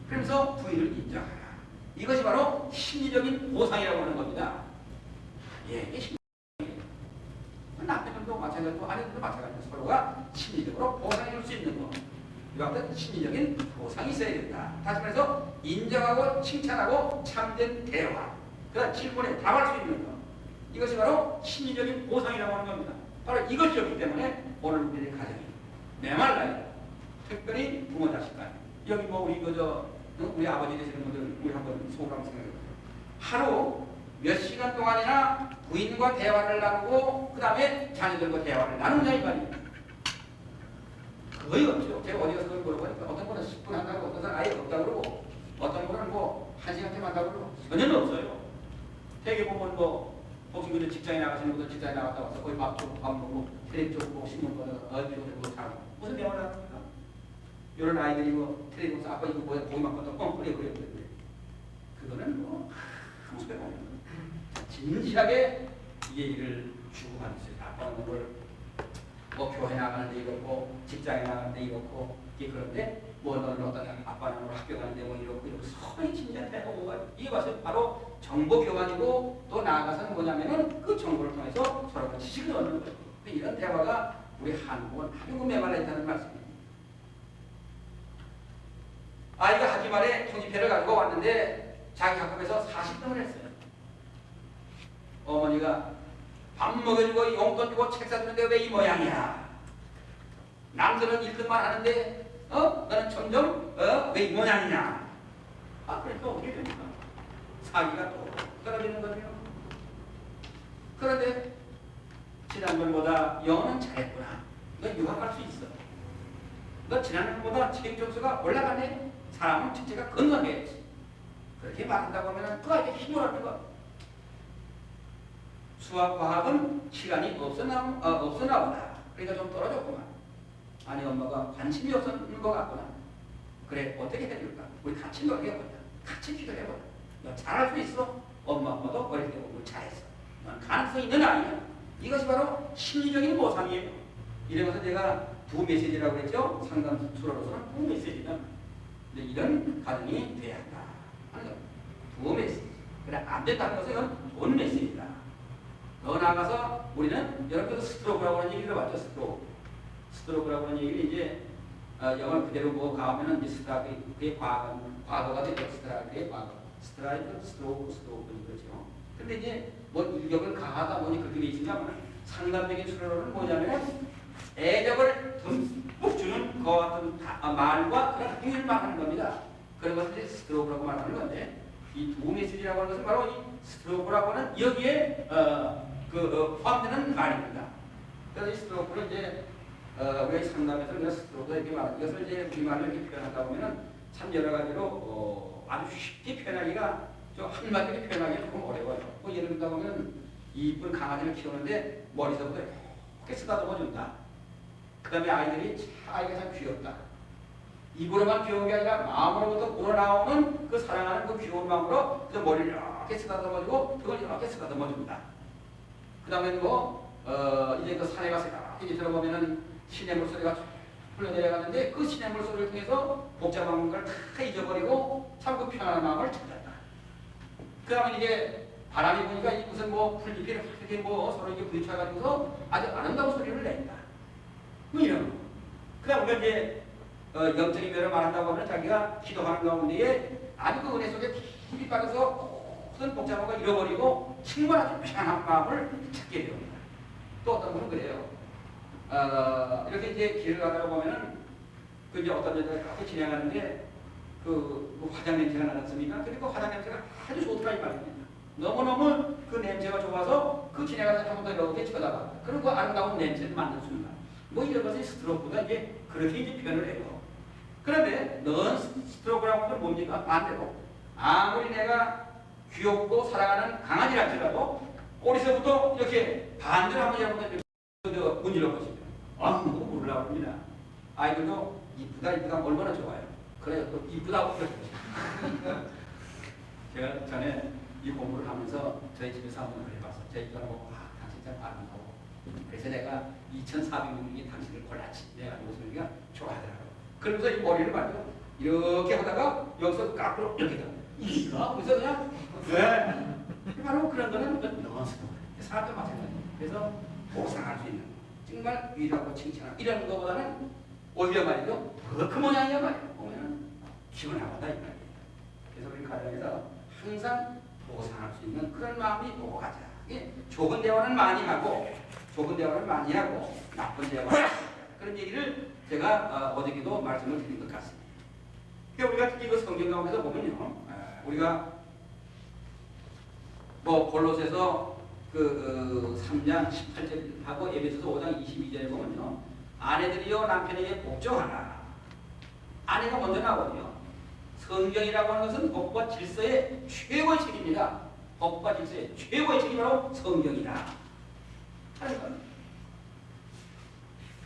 그러면서 부인을 인정하라. 이것이 바로 심리적인 보상이라고 하는 겁니다. 예, 이게 심리적인 남편들도 마찬가지고 아내들도 마찬가지고 서로가 심리적으로 보상해 줄 수 있는 것. 이와 같은 심리적인 보상이 있어야 된다. 다시 말해서 인정하고 칭찬하고 참된 대화. 그다음 질문에 답할 수 있는 것. 이것이 바로 심리적인 보상이라고 하는 겁니다. 바로 이것이 없기 때문에 오늘 우리의 가정이 메말라요. 특별히 부모 자식 간. 여기 뭐 우리 아버지 되시는 분들 우리 한번 속으로 한번 생각해 보세요. 하루 몇 시간 동안이나 부인과 대화를 나누고 그 다음에 자녀들과 대화를 나누냐 이 말이에요. 거의 없죠. 제가 어디 가서 그걸 물어보니까 어떤 분은 10분 한다고 어떤 사람은 아예 없다고 그러고 어떤 분은 뭐 1시간쯤 한다고 그러고 전혀 없어요. 되게 보면 뭐 혹시 그 직장에 나가시는 분들 직장에 나갔다 와서 거의 밥 먹고 텔레비전 보고 신문 보고 얼굴 보고 자고 무슨 대화를 합니까? 이런 아이들이 뭐 텔레비전 보면서 아빠 이거 뭐야 고기 먹거든 그래 그거는 뭐 아무 소용 없는 거야. 진지하게 이 얘기를 주고받는 거예요. 아빠는 뭐 교회 나가는데 이렇고 직장에 나가는데 이렇고 그런데 뭐 너는 어떤 아빠는 뭐 학교 가는데 뭐 이렇고 서로 진지한 대화가 이게 바로 정보 교환이고 또 나아가서는 뭐냐면은 그 정보를 통해서 서로가 지식을 얻는 거예요. 이런 대화가 우리 한국은 아주 메말라 있다는 말씀입니다. 아이가 하기 말에 통지표를 가지고 왔는데 자기 학급에서 40등을 했어요. 어머니가 밥 먹여주고 용돈 주고 책 사주는데 왜 이 모양이야? 남들은 1등만 하는데 너는 점점 왜 이 모양이냐? 그러니까 어떻게 됩니까? 사기가 또 떨어지는 거죠. 그런데 지난번보다 영어는 잘했구나. 너 유학할 수 있어. 너 지난번보다 체육 점수가 올라가네. 사람은 전체가 건강해야지. 그렇게 말한다고 하면 그 아이가 힘을 얻는 거. 수학, 과학은 시간이 없었나 보다. 그러니까 좀 떨어졌구만. 아니 엄마가 관심이 없었는 것 같구나. 그래 어떻게 해줄까? 우리 같이 노력해보자. 같이 기도해보자. 너 잘할 수 있어. 엄마 아빠도 어릴 때 공부를 잘했어. 넌 가능성이 있는 아이야. 이것이 바로 심리적인 보상이에요. 이래서 제가 두 메시지라고 했죠. 상담수로서는 두 메시지다. 근데 이런 가정이 돼야 한다 하는 거. 두 메시지. 그래 안 된다는 것은 돈 메시지다. 더 나아가서 우리는 여러분들 스트로크라고 하는 얘기를 봤죠. 스트로크라고 하는 얘기를 이제 영어 그대로 뭐 가면은 이제 그게 과거가 되죠. 스트라이크의 과거. 스트라이크, 스트로크 그렇죠. 근데 이제 뭐 일격을 가하다 보니 그렇게 돼 있으냐면 상담적인 수로는 뭐냐면 애적을 듬뿍 주는 그 같은 말과 그런 행위를 말하는 겁니다. 그런 것을 이제 스트로크라고 말하는 건데 이 두 메시지라고 하는 것은 바로 이 스트로크라고 하는 여기에 포함되는 말입니다. 그래서 이 스트로크를 이제 우리가 상담에서 우리가 스트로크 이렇게 말하는 이것을 이제 우리말로 이렇게 표현하다 보면은 참 여러 가지로 아주 쉽게 표현하기가 좀 한마디로 표현하기가 조금 어려워요. 뭐 예를 들다 보면 이쁜 강아지를 키우는데 머리서부터 이렇게 쓰다듬어 준다. 그 다음에 아이가 참 귀엽다. 입으로만 귀여운 게 아니라 마음으로부터 우러나오는 그 사랑하는 그 귀여운 마음으로 그래서 머리를 이렇게 쓰다듬어주고 그걸 이렇게 쓰다듬어준다. 그 다음에 이제 그 산에 가서 이렇게 들어보면은 시냇물 소리가 흘러내려가는데 그 시냇물 소리를 통해서 복잡한 걸 다 잊어버리고 참 그 편안한 마음을 찾았다. 그 다음에 이제 바람이 부니까 무슨 풀잎이 이렇게 서로 이렇게 부딪혀가지고서 아주 아름다운 소리를 낸다. 뭐 이런 거. 그 다음 우리가 이제 영적인 면을 말한다고 하면 자기가 기도하는 가운데에 아주 그 은혜 속에 깊이 빠져서 무슨 복잡한 걸 잃어버리고 정말 아주 편안한 마음을 찾게 됩니다. 또 어떤 분은 그래요. 이렇게 이제 길을 가다가 보면은 그 이제 어떤 여자가 그렇게 진행하는데 그 화장 냄새가 나지 않습니까? 근데 그 화장 냄새가 아주 좋더라 이 말입니다. 너무너무 그 냄새가 좋아서 그 진행하는 사람 한번 더 이렇게 쳐다봐. 그리고 그 아름다운 냄새를 맡는 순간. 뭐 이런 것이 스트로크가 이제 그렇게 이제 표현을 해요. 그런데 넌 스트로크라고 하면 뭡니까? 반대로. 아무리 내가 귀엽고 사랑하는 강아지랄지라도 꼬리서부터 이렇게 반대로 한번 여러분들 문질러 보시면 아무도 모르려고 합니다. 아이들도 이쁘다 얼마나 좋아요. 그래요. 또 이쁘다고 표현해요. 제가 전에 이 공부를 하면서 저희 집에서 한번 그래봤어요. 저희 집에서 당신 참 아름다워. 그래서 내가 2,400명이 당신을 골랐지. 내가 모습이가 좋아하더라고요. 그러면서 이 머리를 말이요. 이렇게 하다가 여기서 깎으로 이렇게 가. 이가? 그래서 그냥 네. 바로 그런 거는 너스도 사람도 마찬가지예요. 그래서 보상할 수 있는 정말 위로하고 칭찬하고 이런 거보다는 오히려 말이죠. 더 그 모양이야 말이에요. 보면은 기분 나쁘다 이 말이에요. 그래서 우리 가정에서 항상 보상할 수 있는 그런 마음이 오고 가자. 좋은 대화는 많이 하고 나쁜 대화는 그런 얘기를 제가 어저께도 말씀을 드린 것 같습니다. 그러니까 우리가 특히 그 성경 가운데서 보면요. 우리가 골로새서 3장 18절하고 에베소서 5장 22절에 보면요. 아내들이여 남편에게 복종하라. 아내가 먼저 나오거든요. 성경이라고 하는 것은 법과 질서의 최고의 책입니다. 법과 질서의 최고의 책이 바로 성경이다 하는 겁니다.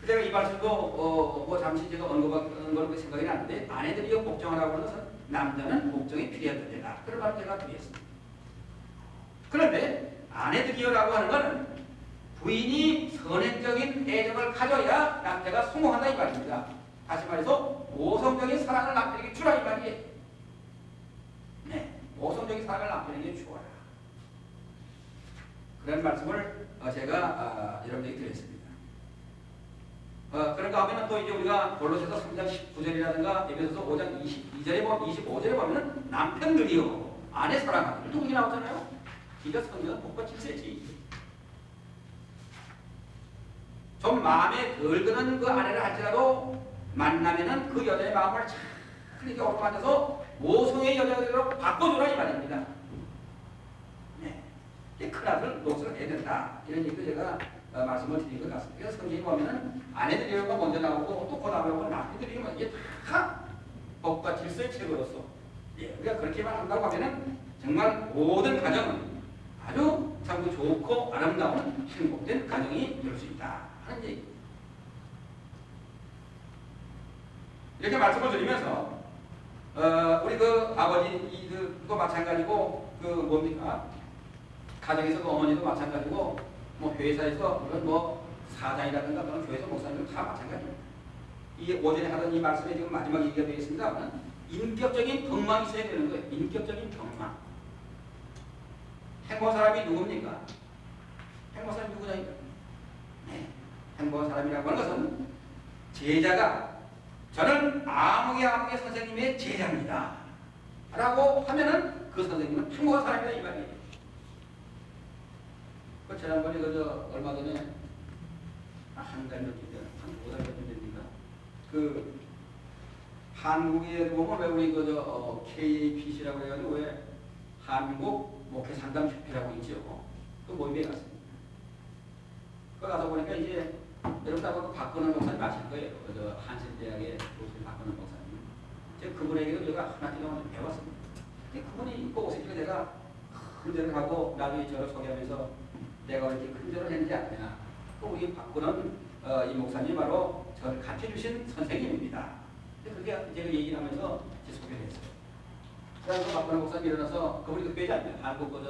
제가 이 말씀도 잠시 제가 언급한 걸로 생각이 나는데 아내들이여 복종하라고 하는 것은 남자는 복종이 필요한 문제다. 그런 말을 제가 드렸습니다. 그런데 아내들이여라고 하는 것은 부인이 선행적인 애정을 가져야 남자가 성공한다 이 말입니다. 다시 말해서 모성적인 사랑을 남편에게 주라 이 말이에요. 네, 모성적인 사랑을 남편에게 주어라. 그런 말씀을 제가 여러분에게 드렸습니다. 그런가 하면 또 이제 우리가 골로새서 3장 19절이라든가 에베소서 5장 25절에 보면은 남편들이요 아내 사랑하는 누구게 나오잖아요. 이거 성경은 복과 질서지. 좀 마음에 덜 드는 그 아내를 할지라도 만나면은 그 여자의 마음을 참 이렇게 어루만져서 모성의 여자들로 바꿔주라 이 말입니다. 네, 큰 아들 녹색을 해야 된다. 이런 얘기도 제가 말씀을 드린 것 같습니다. 그래서 성경에 보면은 아내들이가 먼저 나오고 또 그 다음에 보면 남편들이 이게 다 법과 질서의 책으로서 우리가 그렇게만 한다고 하면은 정말 모든 가정은 아주 참 좋고 아름다운 행복된 가정이 될 수 있다 하는 얘기. 이렇게 말씀을 드리면서 우리 그 아버지도 마찬가지고 그 뭡니까 가정에서 그 어머니도 마찬가지고 뭐 회사에서 물론 뭐 사장이라든가 그런 교회에서 목사님도 다 마찬가지입니다. 이 오전에 하던 이 말씀에 지금 마지막 얘기가 되겠습니다만 인격적인 경망이 있어야 되는 거예요. 인격적인 경망. 행복한 사람이 누굽니까? 행복한 사람이 누구냐? 네. 행복한 사람이라고 하는 것은 제자가 저는 아무개 선생님의 제자입니다. 라고 하면은 그 선생님은 행복한 사람이다 이 말이에요. 그 지난번에 얼마 전에 한 달 며칠 전, 한 5달 며칠 됩니까? 그 한국에 보면 왜 우리 KAPC라고 해가지고 왜 한국 목회 상담 협회라고 있죠. 그 모임에 갔습니다. 그 가서 보니까 이제 여러분 다 박건원 목사님 아실 거예요. 한신대학의 교수님 박건원 목사님. 제가 그분에게도 제가 하나 정도 배웠습니다. 근데 그분이 입고 오시니까 제가 큰 절을 하고 나중에 저를 소개하면서 내가 이렇게 큰 절을 했는지 아느냐. 그 우리 박건원 이 목사님 바로 저를 가르쳐주신 선생님입니다. 그렇게 제가 얘기를 하면서 제 소개를 했어요. 그래서 박건원 목사님 일어나서 그분이 그 회장입니다. 한국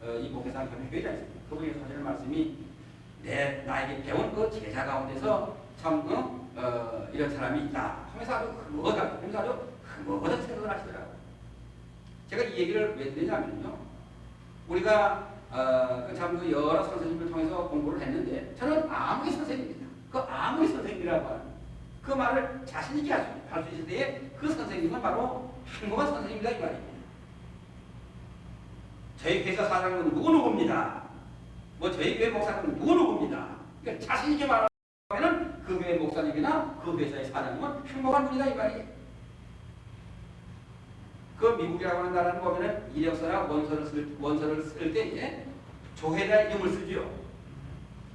이 목회상협회 회장이십니다. 그분이 하시는 말씀이 나에게 배운 그 제자 가운데서 참 이런 사람이 있다 하면서 아주 흐뭇한 생각을 하시더라고요. 제가 이 얘기를 왜 드리냐면요. 우리가 참 여러 선생님을 통해서 공부를 했는데 저는 아무개 선생님입니다. 그 아무개 선생님이라고 하는 그 말을 자신있게 할 수 있을 때에 그 선생님은 바로 행복한 선생님이다 이 말입니다. 저희 회사 사장은 누구입니다. 뭐 저희 교회 목사님은 누구입니다. 그러니까 자신있게 말하면 그 교회 목사님이나 그 회사의 사장님은 행복한 분이다 이 말이에요. 그 미국이라고 하는 나라는 보면은 이력서나 원서를 쓸 때에 조회자 이름을 쓰죠.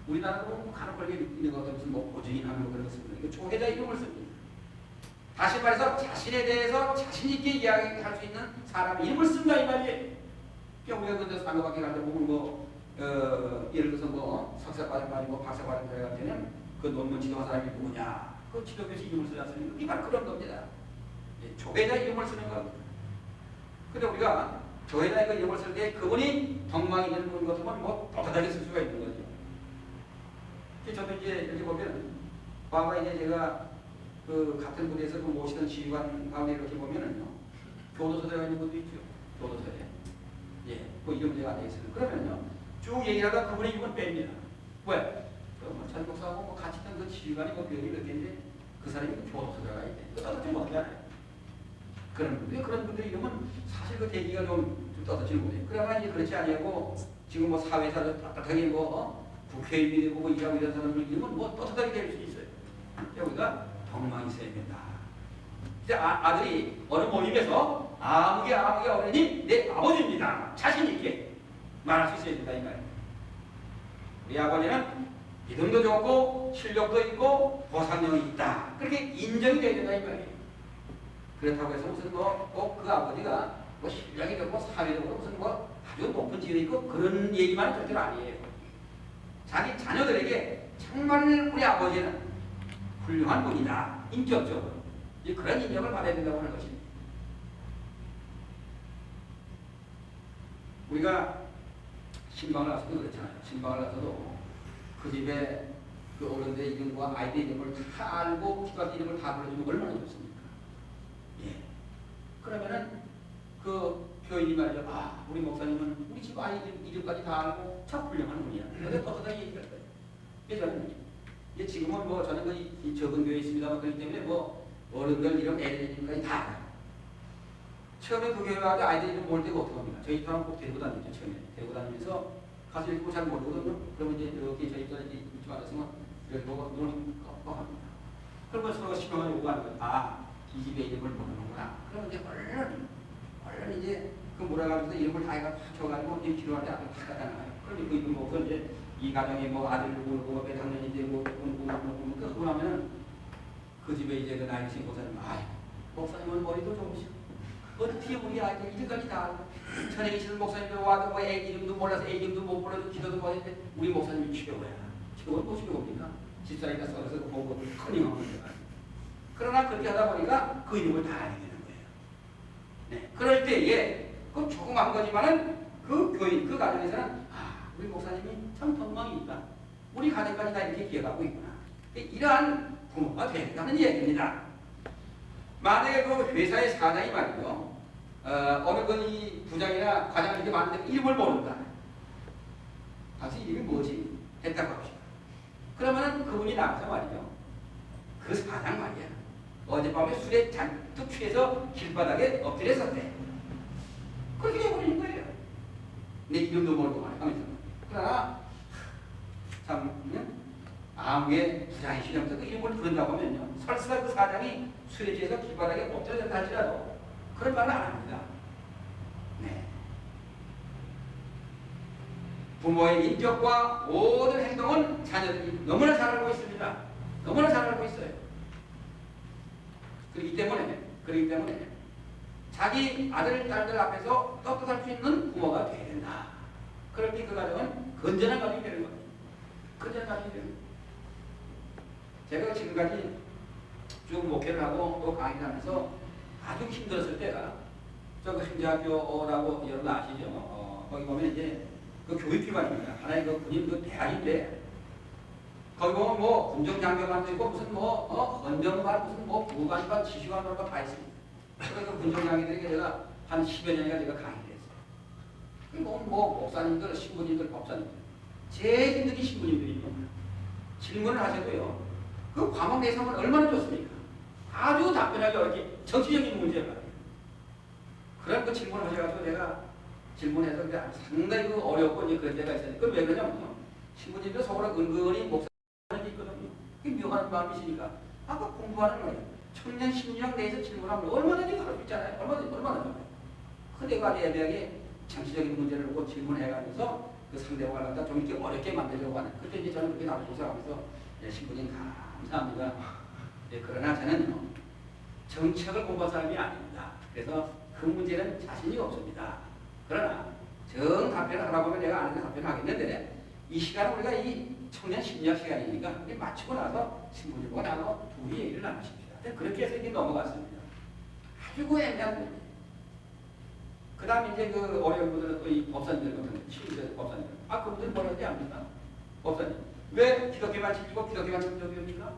우리나라도 뭐 간혹하게 있는 것 같은 무슨 뭐 보증이나 뭐 그런 거 씁니다. 조회자 이름을 씁니다. 다시 말해서 자신에 대해서 자신있게 이야기할 수 있는 사람 이름을 쓴다 이 말이에요. 그러니까 우리가 근데 상고밖에 가다 보면 뭐 예를 들어서 뭐 석사과정 가지고 박사과정 갈 때는 그 논문 지도한 사람이 누구냐 그 지도교수 이름을 쓰지 않습니까? 이 바로 그런 겁니다. 조회자 이름을 쓰는 겁니다. 근데 우리가 조회자의 그 이름을 쓸 때 그분이 덕망이 되는 분 같으면 뭐 떳떳하게 쓸 수가 있는 거죠. 저도 이제 이렇게 보면 과거에 이제 제가 그 같은 부대에서 그 모시던 지휘관 가운데 이렇게 보면은요 교도소 들어가 있는 것도 있죠. 교도소에 그 이름 제가 안 되겠어요. 그러면요 쭉 얘기하다가 그분의 이름은 뺍니다. 왜? 전 목사하고 뭐 같이 있던 그 지휘관이 뭐 병이 몇 개인데 그 사람이 교도소 들어가 있대. 그거 좀 어떻게 알아요? 그런 분들 이름은 사실 그 대기가 좀 떠들지는 못해요. 그러나 이제 그렇지 아니하고 지금 뭐 사회사를 떳떳하게 국회의원이 되고 뭐 일하고 이런 사람들 이름은 뭐 떳떳하게 될 수 있어요. 우리가 덕망이 있어야 된다. 이제 아들이 어느 모임에서 아무개 어른이 내 아버지입니다. 자신있게 말할 수 있어야 된다 이 말이에요. 우리 아버지는 믿음도 좋고 실력도 있고 보상력이 있다. 그렇게 인정이 돼야 된다 이 말이에요. 그렇다고 해서 무슨 꼭 그 아버지가 뭐 실력이 되고 사회적으로 무슨 뭐 아주 높은 지위에 있고 그런 얘기만은 절대로 아니에요. 자기 자녀들에게 정말 우리 아버지는 훌륭한 분이다. 인격적으로. 그런 인정을 받아야 된다고 하는 것입니다. 우리가 신방을 가서도 그렇잖아요. 신방을 가서도 그 집에 그 어른들의 이름과 아이들 이름을 다 알고 기도할 이름을 다 불러주면 얼마나 좋습니까? 그러면은 그 교인이 말이죠. 우리 목사님은 우리 집 아이들 이름까지 다 알고 참 훌륭한 분이야. 근데 떳떳하게 얘기할 거예요. 저는 지금은 뭐 저는 그 적은 교회에 있습니다만 그렇기 때문에 뭐 어른들 이름, 애들 이름까지 다 알아요. 처음에 그 교회 와서 아이들 이름 모를 때가 어떻게 합니까? 저희 집사람 꼭 데리고 다니죠. 처음에 데리고 다니면서 가서 읽고 잘 모르거든요. 그러면 이제 이렇게 저희 집사람이 이쪽 앉았으면 이렇게 보고 눈을 깜빡합니다. 그러면 서로가 신경을 오고 하는 거예요. 이 집의 이름을 모르는구나. 그러면 이제 얼른 이제 그 몰아가면서 이름을 다 합쳐가지고 이 필요할 때 앞에 다 갖다 놔요. 그럼 그 이름 먹고 이제 이 가정에 뭐 아들 누구 몇 학년인데 그러고 나면은 그 집에 이제 그 나이 드신 목사님 목사님은 머리도 좋으시고 어떻게 우리 아이들 이제까지 다 천행이시는 목사님들 와도 뭐 애 이름도 몰라서 애 이름도 못 불러도 기도도 못했는데 우리 목사님이 죽여봐야 죽여볼 못 죽여봅니까? 집사니까 썰어서 보고 커닝하면 돼요. 그러나 그렇게 하다 보니까 그 이름을 다 알게 되는 거예요. 네. 그럴 때에 그 조그만 거지만은 그 교인, 그 가정에서는 우리 목사님이 참 덕망이 있다. 우리 가정까지 다 이렇게 기억하고 있구나. 이러한 부모가 된다는 얘기입니다. 만약에 그 회사의 사장이 말이죠. 어느 그 부장이나 과장이 이렇게 많은데 이름을 모른다. 당신 이름이 뭐지? 했다고 합시다. 그러면은 그분이 나와서 말이죠. 그 사장 말이야. 어젯밤에 술에 잔뜩 취해서 길바닥에 엎드렸었대. 그렇게 돼버리는 거예요. 내 이름도 모르고 하면서. 그러나 참 아무개 부장이 시점에서 그 이름을 부른다고 하면요. 설사 그 사장이 술에 취해서 길바닥에 엎드렸다 할지라도 그런 말을 안 합니다. 네. 부모의 인격과 모든 행동은 자녀들이 너무나 잘 알고 있습니다. 너무나 잘 알고 있어요. 그렇기 때문에 자기 아들, 딸들 앞에서 떳떳할 수 있는 부모가 되어야 된다. 그럴 때 그 가정은 건전한 가정이 되는 겁니다. 건전한 가정이 되는 겁니다. 제가 지금까지 쭉 목회를 하고 또 강의를 하면서 아주 힘들었을 때가 저 행자학교라고 여러분 아시죠? 거기 보면 이제 그 교육기관입니다. 하나의 그 군인 그 대학인데 거기 보면 뭐 군정장교관도 있고 무슨 뭐 헌정관 무슨 뭐 부관관 지휘관 그런 거 다 있습니다. 그래서 그 군정장교들에게 제가 한 10여 년이나 제가 강의를 했어요. 그리고 뭐 목사님들, 신부님들, 법사님들 제일 힘든 게 신부님들이죠. 질문을 하셔도요. 그 과목 내성은 얼마나 좋습니까? 아주 답변하기 어렵게 정치적인 문제가 그런 그 질문을 하셔가지고 제가 질문해서 상당히 그 어렵고 이제 그런 데가 있어요. 그럼 왜 그러냐면요. 신부님들 속으로 은근히 목사하는 게 있거든요. 그게 묘한 마음이시니까 아까 공부하는 거예요. 청년 심리학 내에서 질문하면 얼마든지 다룰 수 있잖아요. 얼마나 그 내가 예배하게 정치적인 문제를 보고 질문해가면서 그 상대방을 갖다 좀 이렇게 어렵게 만들려고 하는. 그때 이제 저는 그렇게 나를 조사하면서 신부님 감사합니다. 그러나 저는 정책을 공부한 사람이 아닙니다. 그래서 그 문제는 자신이 없습니다. 그러나 정 답변을 하라고 하면 내가 아는데 답변을 하겠는데 이 시간은 우리가 이 청년 심리학 시간이니까 마치고 나서 신부님과 나눠 둘이 얘기를 나누십니다. 그렇게 해서 이게 넘어갔습니다. 아주 그 애매한 문제. 그 다음에 이제 그 어려운 분들은 또 이 법사님들 같은 신부들 법사님들. 그분들 뭐라 하지 않습니까? 법사님. 왜 기독교만 지키고 기독교만 지키니까?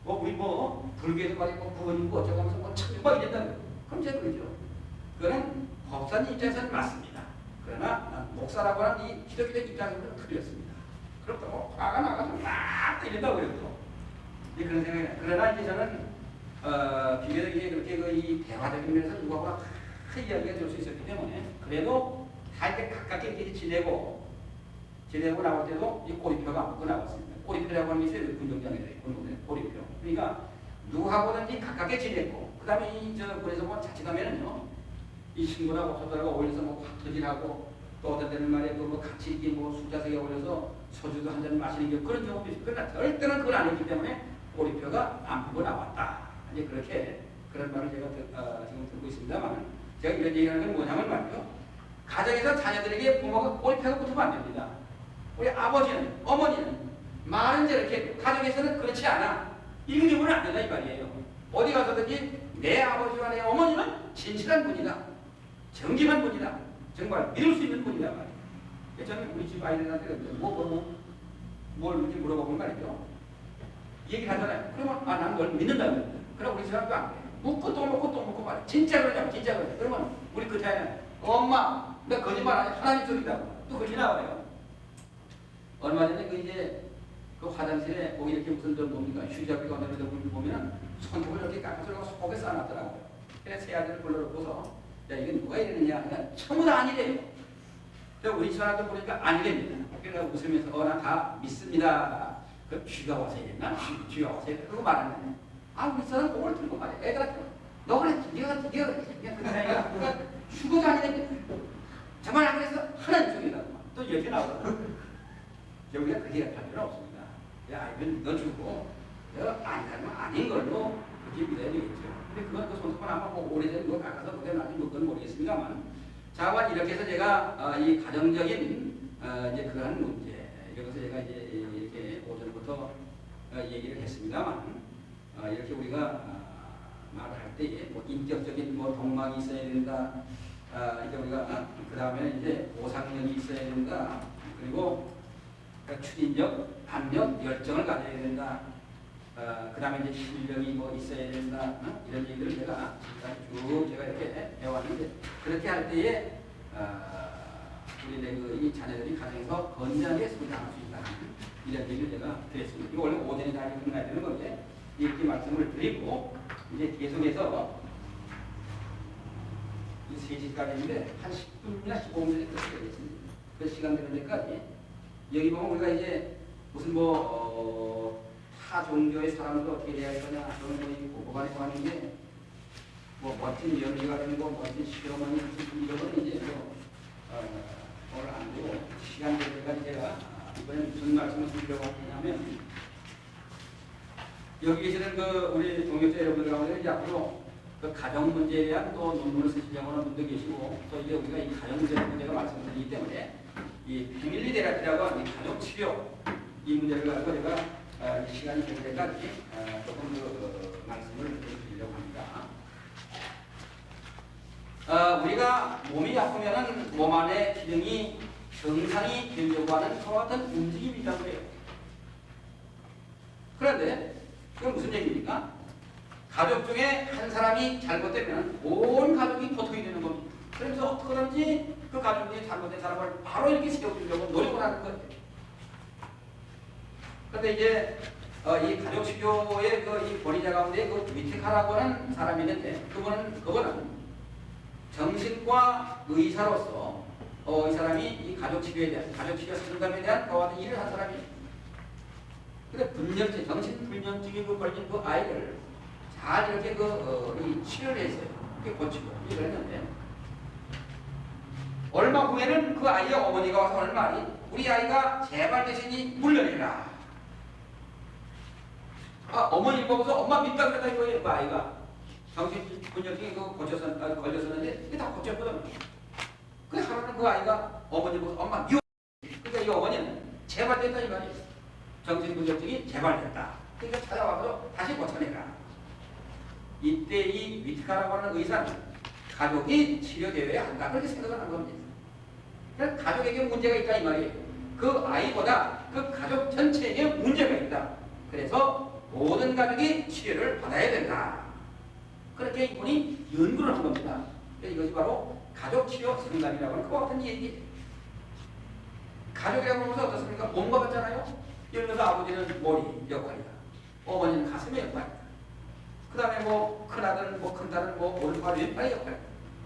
우리 불교에서 말이고 부모님고 어쩌고 하면서 막 이랬다는 거예요. 그럼 제가 그러죠. 그거는 법사님 입장에서는 맞습니다. 그러나 목사라고 하는 이 기독교적 입장에서는 틀렸습니다. 그렇다고 화가 나가서 막 이랬다고 그랬죠. 그런 생각이 나요. 그러나 이제 저는 비교적 이제 그렇게 이 대화적인 면에서 누구하고 큰 이야기가 될 수 있었기 때문에 그래도 다 이렇게 가깝게 이렇게 지내고 나올 때도 이 꼬리표가 안 붙고 나왔습니다. 꼬리표라고 하는 게 있어요. 군정장에 꼬리표. 그러니까 누구하고든지 가깝게 지냈고 그 다음에 그래서 뭐 자칫하면은요 이 친구라고 서들하고 어울려서 확 터질하고 또 어떤 때는 말이야 뭐 같이 이렇게 술자석에 올려서 소주도 한 잔 마시는 게 그런 경우도 있어요. 그러나 절대는 그걸 안 했기 때문에 꼬리표가 안 붙고 나왔다. 이제 그렇게 그런 말을 제가 지금 듣고 있습니다만 제가 이런 얘기하는 건 뭐냐면 말이죠. 가정에서 자녀들에게 부모가 꼬리표가 붙으면 안 됩니다. 우리 아버지는 어머니는 말은 저렇게 가정에서는 그렇지 않아. 읽으면 안 된다 이 말이에요. 어디 가서든지 내 아버지와 내 어머니는 진실한 분이다. 정직한 분이다. 정말 믿을 수 있는 분이다 말이에요. 저는 우리 집 아이들한테 뭘 물어보면 말이죠. 얘기를 하잖아요. 그러면 난 널 믿는다고. 그럼 우리 사람도 안 그래. 묻고 또 묻고 말이야. 진짜 그러냐면 진짜 그러냐. 그러면 우리 그 자에는 엄마 나 거짓말 안 해. 하나님 소리다고. 또 그렇게 나와요. 얼마 전에 그 화장실에 거기 이렇게 무슨 뭡니까 휴지아비가 내려다 보면 손톱을 이렇게 깎아서 속에 쌓아놨더라고요. 그래서 새 아들을 불러놓고서 야 이게 누가 이러느냐. 그러니까 전부 다 아니래요. 그래서 우리 사람들 보니까 아니랍니다. 그래서 웃으면서 나 다 믿습니다. 그 쥐가 와서 이랬나? 쥐가 와서 이랬나? 그거 말하는 우리 사람 공을 들고 말이야. 애들한테 너 그랬지. 네가 그랬지. 그 사이가 그러니까 죽어도 아니랍니다. 정말 안 그래서 하나님 쪽이다. 또 이렇게 나오거든. 여기가 그게 할 필요 없습니다. 야, 이건 너 주고, 내가 아니라면 아닌 걸로 그렇게 믿어야 되겠죠. 근데 그건 그 손톱은 아마 뭐 오래된 거 깎아서 그때 나중에 그건 모르겠습니다만. 자, 이렇게 해서 제가 이 가정적인 이제 그러한 문제, 이것을 제가 이제 이렇게 오전부터 얘기를 했습니다만, 이렇게 우리가 말할 때에 뭐 인격적인 뭐 동망이 있어야 된다. 이제 우리가 그 다음에 이제 보상력이 있어야 된다. 그리고 추진력, 압력, 열정을 가져야 된다. 그 다음에 이제 실력이 뭐 있어야 된다. 이런 얘기를 제가 쭉 제가 이렇게 배워왔는데, 그렇게 할 때에 우리 이 자녀들이 가정에서 건전하게 성장할 수 있다. 이런 얘기를 제가 드렸습니다. 이거 원래 오전에 다 끝나야 되는 건데, 이렇게 말씀을 드리고, 이제 계속해서 이 3시까지인데 한 10분이나 15분이 끝나겠습니다. 그 시간 되는 데까지. 여기 보면 우리가 이제 무슨 타 종교의 사람들 어떻게 해야 할 거냐, 저는 뭐 고반에 하는 게 뭐 멋진 연기가 되는 거, 멋진 실험하는 이런 거는 이제 오늘 안 되고 시간 될 때까지 제가 이번에 무슨 말씀을 드리려고 하냐면, 여기 계시는 우리 동역자 여러분들 가운데 이제 앞으로 그 가정 문제에 대한 또 논문을 쓰시려고 하는 분도 계시고, 또 이제 우리가 이 가정 문제가 말씀드리기 때문에 이 패밀리 테라피라고 하는 가족 치료 이 문제를 가지고 제가 시간이 될 때까지 조금 말씀을 드리려고 합니다. 우리가 몸이 아프면은 몸 안의 기능이 정상이 되려고 하는 그와 같은 움직임이 있다고 해요. 그런데 그건 무슨 얘기입니까? 가족 중에 한 사람이 잘못되면 온 가족이 고통이 되는 겁니다. 그래서 어떻게든지 그 가족 중에 잘못된 사람을 바로 이렇게 세워주려고 노력을 하는 거예요. 그런데 이제 이 가족 치료의 이 권위자 가운데 위테카라고 하는 사람이 있는데, 그거는 정신과 의사로서 이 사람이 이 가족 치료에 대한, 가족 치료 상담에 대한 그와 같은 일을 한 사람이에요. 근데 불면증, 정신불면증이 걸린 그 아이를 잘 이렇게 이 치료를 했어요. 그게 고치고 일을 했는데, 얼마 후에는 그 아이의 어머니가 와서 하는 말이, 우리 아이가 제발 대신이 물러내라. 어머니 보고서 엄마 믿다 그랬다 이거예요. 그 아이가 정신분열증이 걸렸었는데 이게 다 고쳤거든. 그래 하루는 그 아이가 어머니 보고서 엄마 미워. 그러니까 이 어머니는 재발됐다 이 말이에요. 정신분열증이 재발됐다. 그러니까 찾아와서 다시 고쳐내라. 이때 이 위트카라고 하는 의사는 가족이 치료되어야 한다. 그렇게 생각을 한 겁니다. 그러니까 가족에게 문제가 있다 이 말이에요. 그 아이보다 그 가족 전체에게 문제가 있다. 그래서 모든 가족이 치료를 받아야 된다. 그렇게 이분이 연구를 한 겁니다. 이것이 바로 가족치료 상담이라고 하는 그와 같은 얘기예요. 가족이라고 하면서 어떻습니까? 몸과 같잖아요. 예를 들어서 아버지는 머리 역할이다. 어머니는 가슴의 역할이다. 그 다음에 뭐 큰아들은 큰딸은 오른팔 왼팔의 역할이다.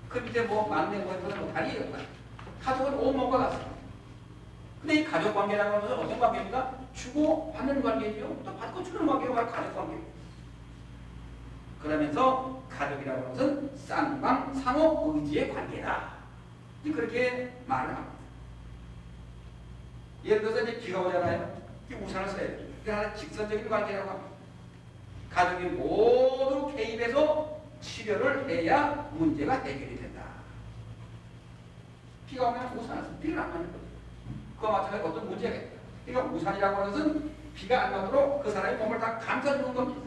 그 밑에 막내 이거는 다리의 역할이다. 가족은 온몸과 같습니다. 근데 이 가족 관계라고 하면서 어떤 관계입니까? 주고 받는 관계죠. 또 받고 주는 관계가 바로 가족 관계입니다. 그러면서 가족이라고 하는 것은 쌍방 상호 의지의 관계다. 그렇게 말을 합니다. 예를 들어서 이제 비가 오잖아요. 이 우산을 써야 돼요. 그게 하나 직선적인 관계라고 합니다. 가족이 모두 개입해서 치료를 해야 문제가 해결이 된다. 비가 오면 우산을 쓰면 비를 안 맞는 거죠. 그와 마찬가지로 어떤 문제가 있다. 그러니까 우산이라고 하는 것은 비가 안 맞도록 그 사람의 몸을 다 감싸주는 겁니다.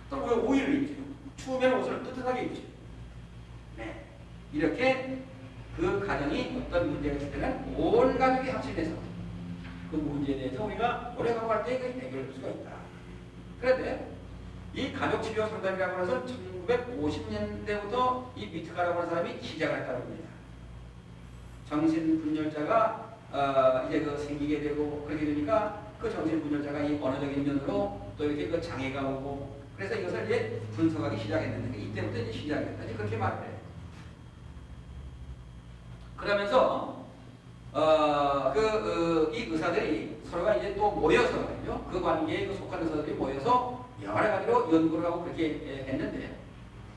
또 왜 오일을 입죠? 추우면 옷을 뜨뜻하게 입죠. 네. 이렇게 그 가정이 어떤 문제가 있을 때는 온 가족이 합심해서 그 문제에 대해서 우리가 노력하고 할 때 해결할 수가 있다. 그런데 이 가족치료 상담이라고 하는 것은 1950년대부터 이 위트카라고 하는 사람이 시작을 했다고 합니다. 정신분열자가 이제 생기게 되고 그렇게 되니까 그 정신분열자가 이 언어적인 면으로 또 이렇게 장애가 오고 그래서 이것을 이제 분석하기 시작했는데 이때부터 이제 시작했다. 그렇게 말을 해요. 그러면서 이 의사들이 서로가 이제 또 모여서 말이죠. 그 관계에 속한 의사들이 모여서 여러 가지로 연구를 하고 그렇게 했는데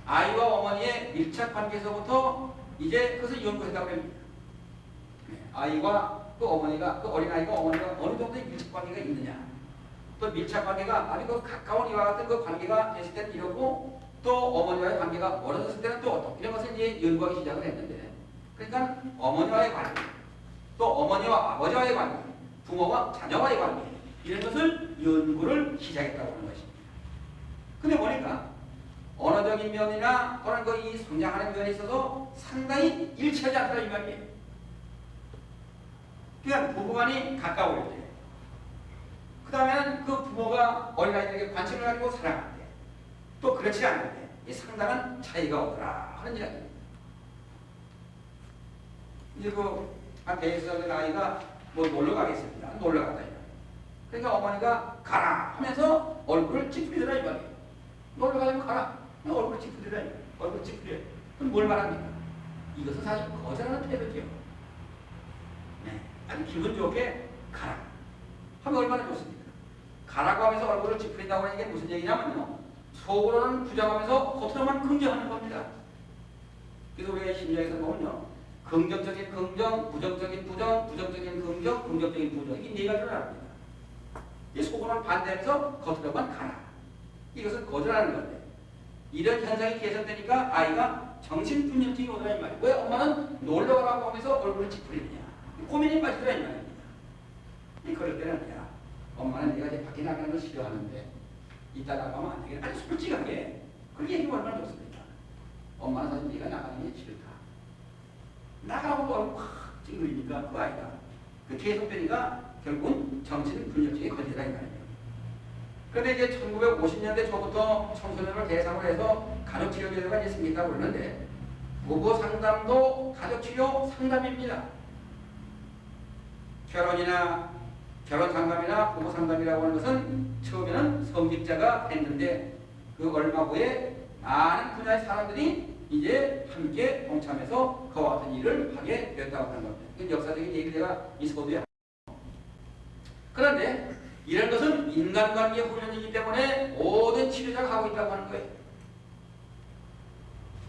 아이와 어머니의 밀착 관계에서부터 이제 그것을 연구했다고 합니다. 아이와 그 어머니가 그 어린아이가 어머니가 어느 정도의 밀착 관계가 있느냐 또 밀착 관계가 아주 그 가까운 이와 같은 그 관계가 됐을 때는 이러고 또 어머니와의 관계가 멀어졌을 때는 또 어떤 이런 것을 이제 연구하기 시작을 했는데 그러니까 어머니와의 관계 또 어머니와 아버지와의 관계 부모와 자녀와의 관계 이런 것을 연구를 시작했다고 하는 것입니다. 근데 보니까 언어적인 면이나 또는 그 이 성장하는 면에 있어서 상당히 일치하지 않더라 이 말이에요. 그러니까 부부간이 가까울 때 그 다음에는 그 부모가 어린아이들에게 관심을 가지고 사랑할 때 또 그렇지 않을 때 이 상당한 차이가 오더라 하는 이야기입니다. 이제 한 대에서 아이가 뭐 놀러 가겠습니다. 놀러 갔다 이거예요. 그러니까 어머니가 가라 하면서 얼굴을 찌푸리더라 이 말이에요. 놀러 가려면 가라. 얼굴을 찌푸리더라 이거예요. 얼굴을 찌푸려. 그럼 뭘 말합니까? 이것은 사실 거절하는 태도죠. 네. 아주 기분 좋게 가라 하면 얼마나 좋습니까? 가라고 하면서 얼굴을 찌푸린다고 하는 게 무슨 얘기냐면요. 속으로는 부정하면서 겉으로만 긍정하는 겁니다. 그래서 우리가 심리학에서 보면요. 긍정적인 긍정, 부정적인 부정, 부정적인 긍정, 긍정적인 부정 이 네 가지를 합니다. 이 속으로는 반대하면서 겉으로만 가라. 이것을 거절하는 건데 이런 현상이 개선되니까 아이가 정신분열증이 오더라 이 말이에요. 왜 엄마는 놀러 가라고 하면서 얼굴을 찌푸리느냐. 고민이 빠지더라 이 말입니다. 그럴 때는 야 엄마는 내가 이제 밖에 나가는 걸 싫어하는데 이따 나가면 안 되겠다. 아주 솔직하게 그렇게 얘기하면 얼마나 좋습니까? 엄마는 사실 네가 나가는 게 싫다. 나가고 얼굴 확 찡그리니까 그 아이가 그 계속되니까 결국은 정신분열증에 걸리더라 이 말이에요. 그런데 이제 1950년대 초부터 청소년을 대상으로 해서 가족치료제도가 이제 생긴다고 그러는데 부부 상담도 가족치료 상담입니다. 결혼 상담이나 부부 상담이라고 하는 것은 처음에는 성직자가 했는데 그 얼마 후에 많은 분야의 사람들이 이제 함께 동참해서 그와 같은 일을 하게 됐다고 하는 겁니다. 역사적인 얘기를 제가 있어도요. 그런데 이런 것은 인간관계 훈련이기 때문에 모든 치료자가 하고 있다고 하는 거예요.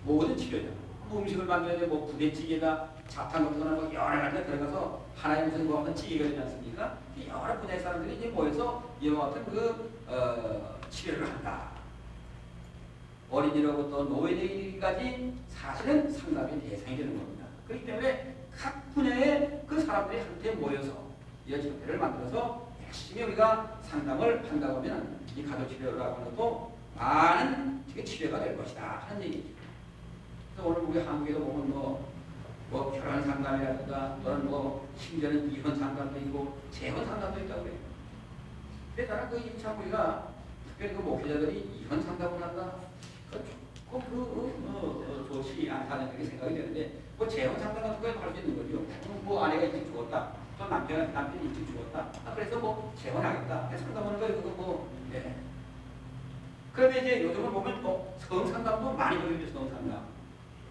모든 치료자. 뭐 음식을 만들어야 돼, 뭐 부대찌개나 자탕 같은 거나 뭐 여러 가지가 들어가서 하나의 무슨 뭐 하는 찌개가 되지 않습니까? 여러 분야의 사람들이 이제 모여서 이와 같은 치료를 한다. 어린이로부터 노인에게까지 사실은 상담의 대상이 되는 겁니다. 그렇기 때문에 각 분야의 그 사람들이 한테 모여서 이런 협회를 만들어서 열심히 우리가 상담을 한다고 하면 이 가족치료라고 하는 것도 많은 치료가 될 것이다 하는 얘기죠. 그래서 오늘 우리 한국에도 보면 뭐 결혼 상담이라든가 또는 뭐 심지어는 이혼 상담도 있고 재혼 상담도 있다고 그래요. 근데 나는 그 임참 우리가 특별히 그 목회자들이 이혼 상담을 한다. 좋지 않다는 그렇게 생각이 되는데 뭐 재혼 상담 같은 거에 할 수 있는 거죠. 뭐 아내가 일찍 죽었다. 또 남편이 일찍 죽었다. 그래서 뭐 재혼하겠다. 상담하는 거예요. 그거 뭐 예. 그런데 이제 요즘은 보면 또 성상담도 많이 보이죠. 성상담.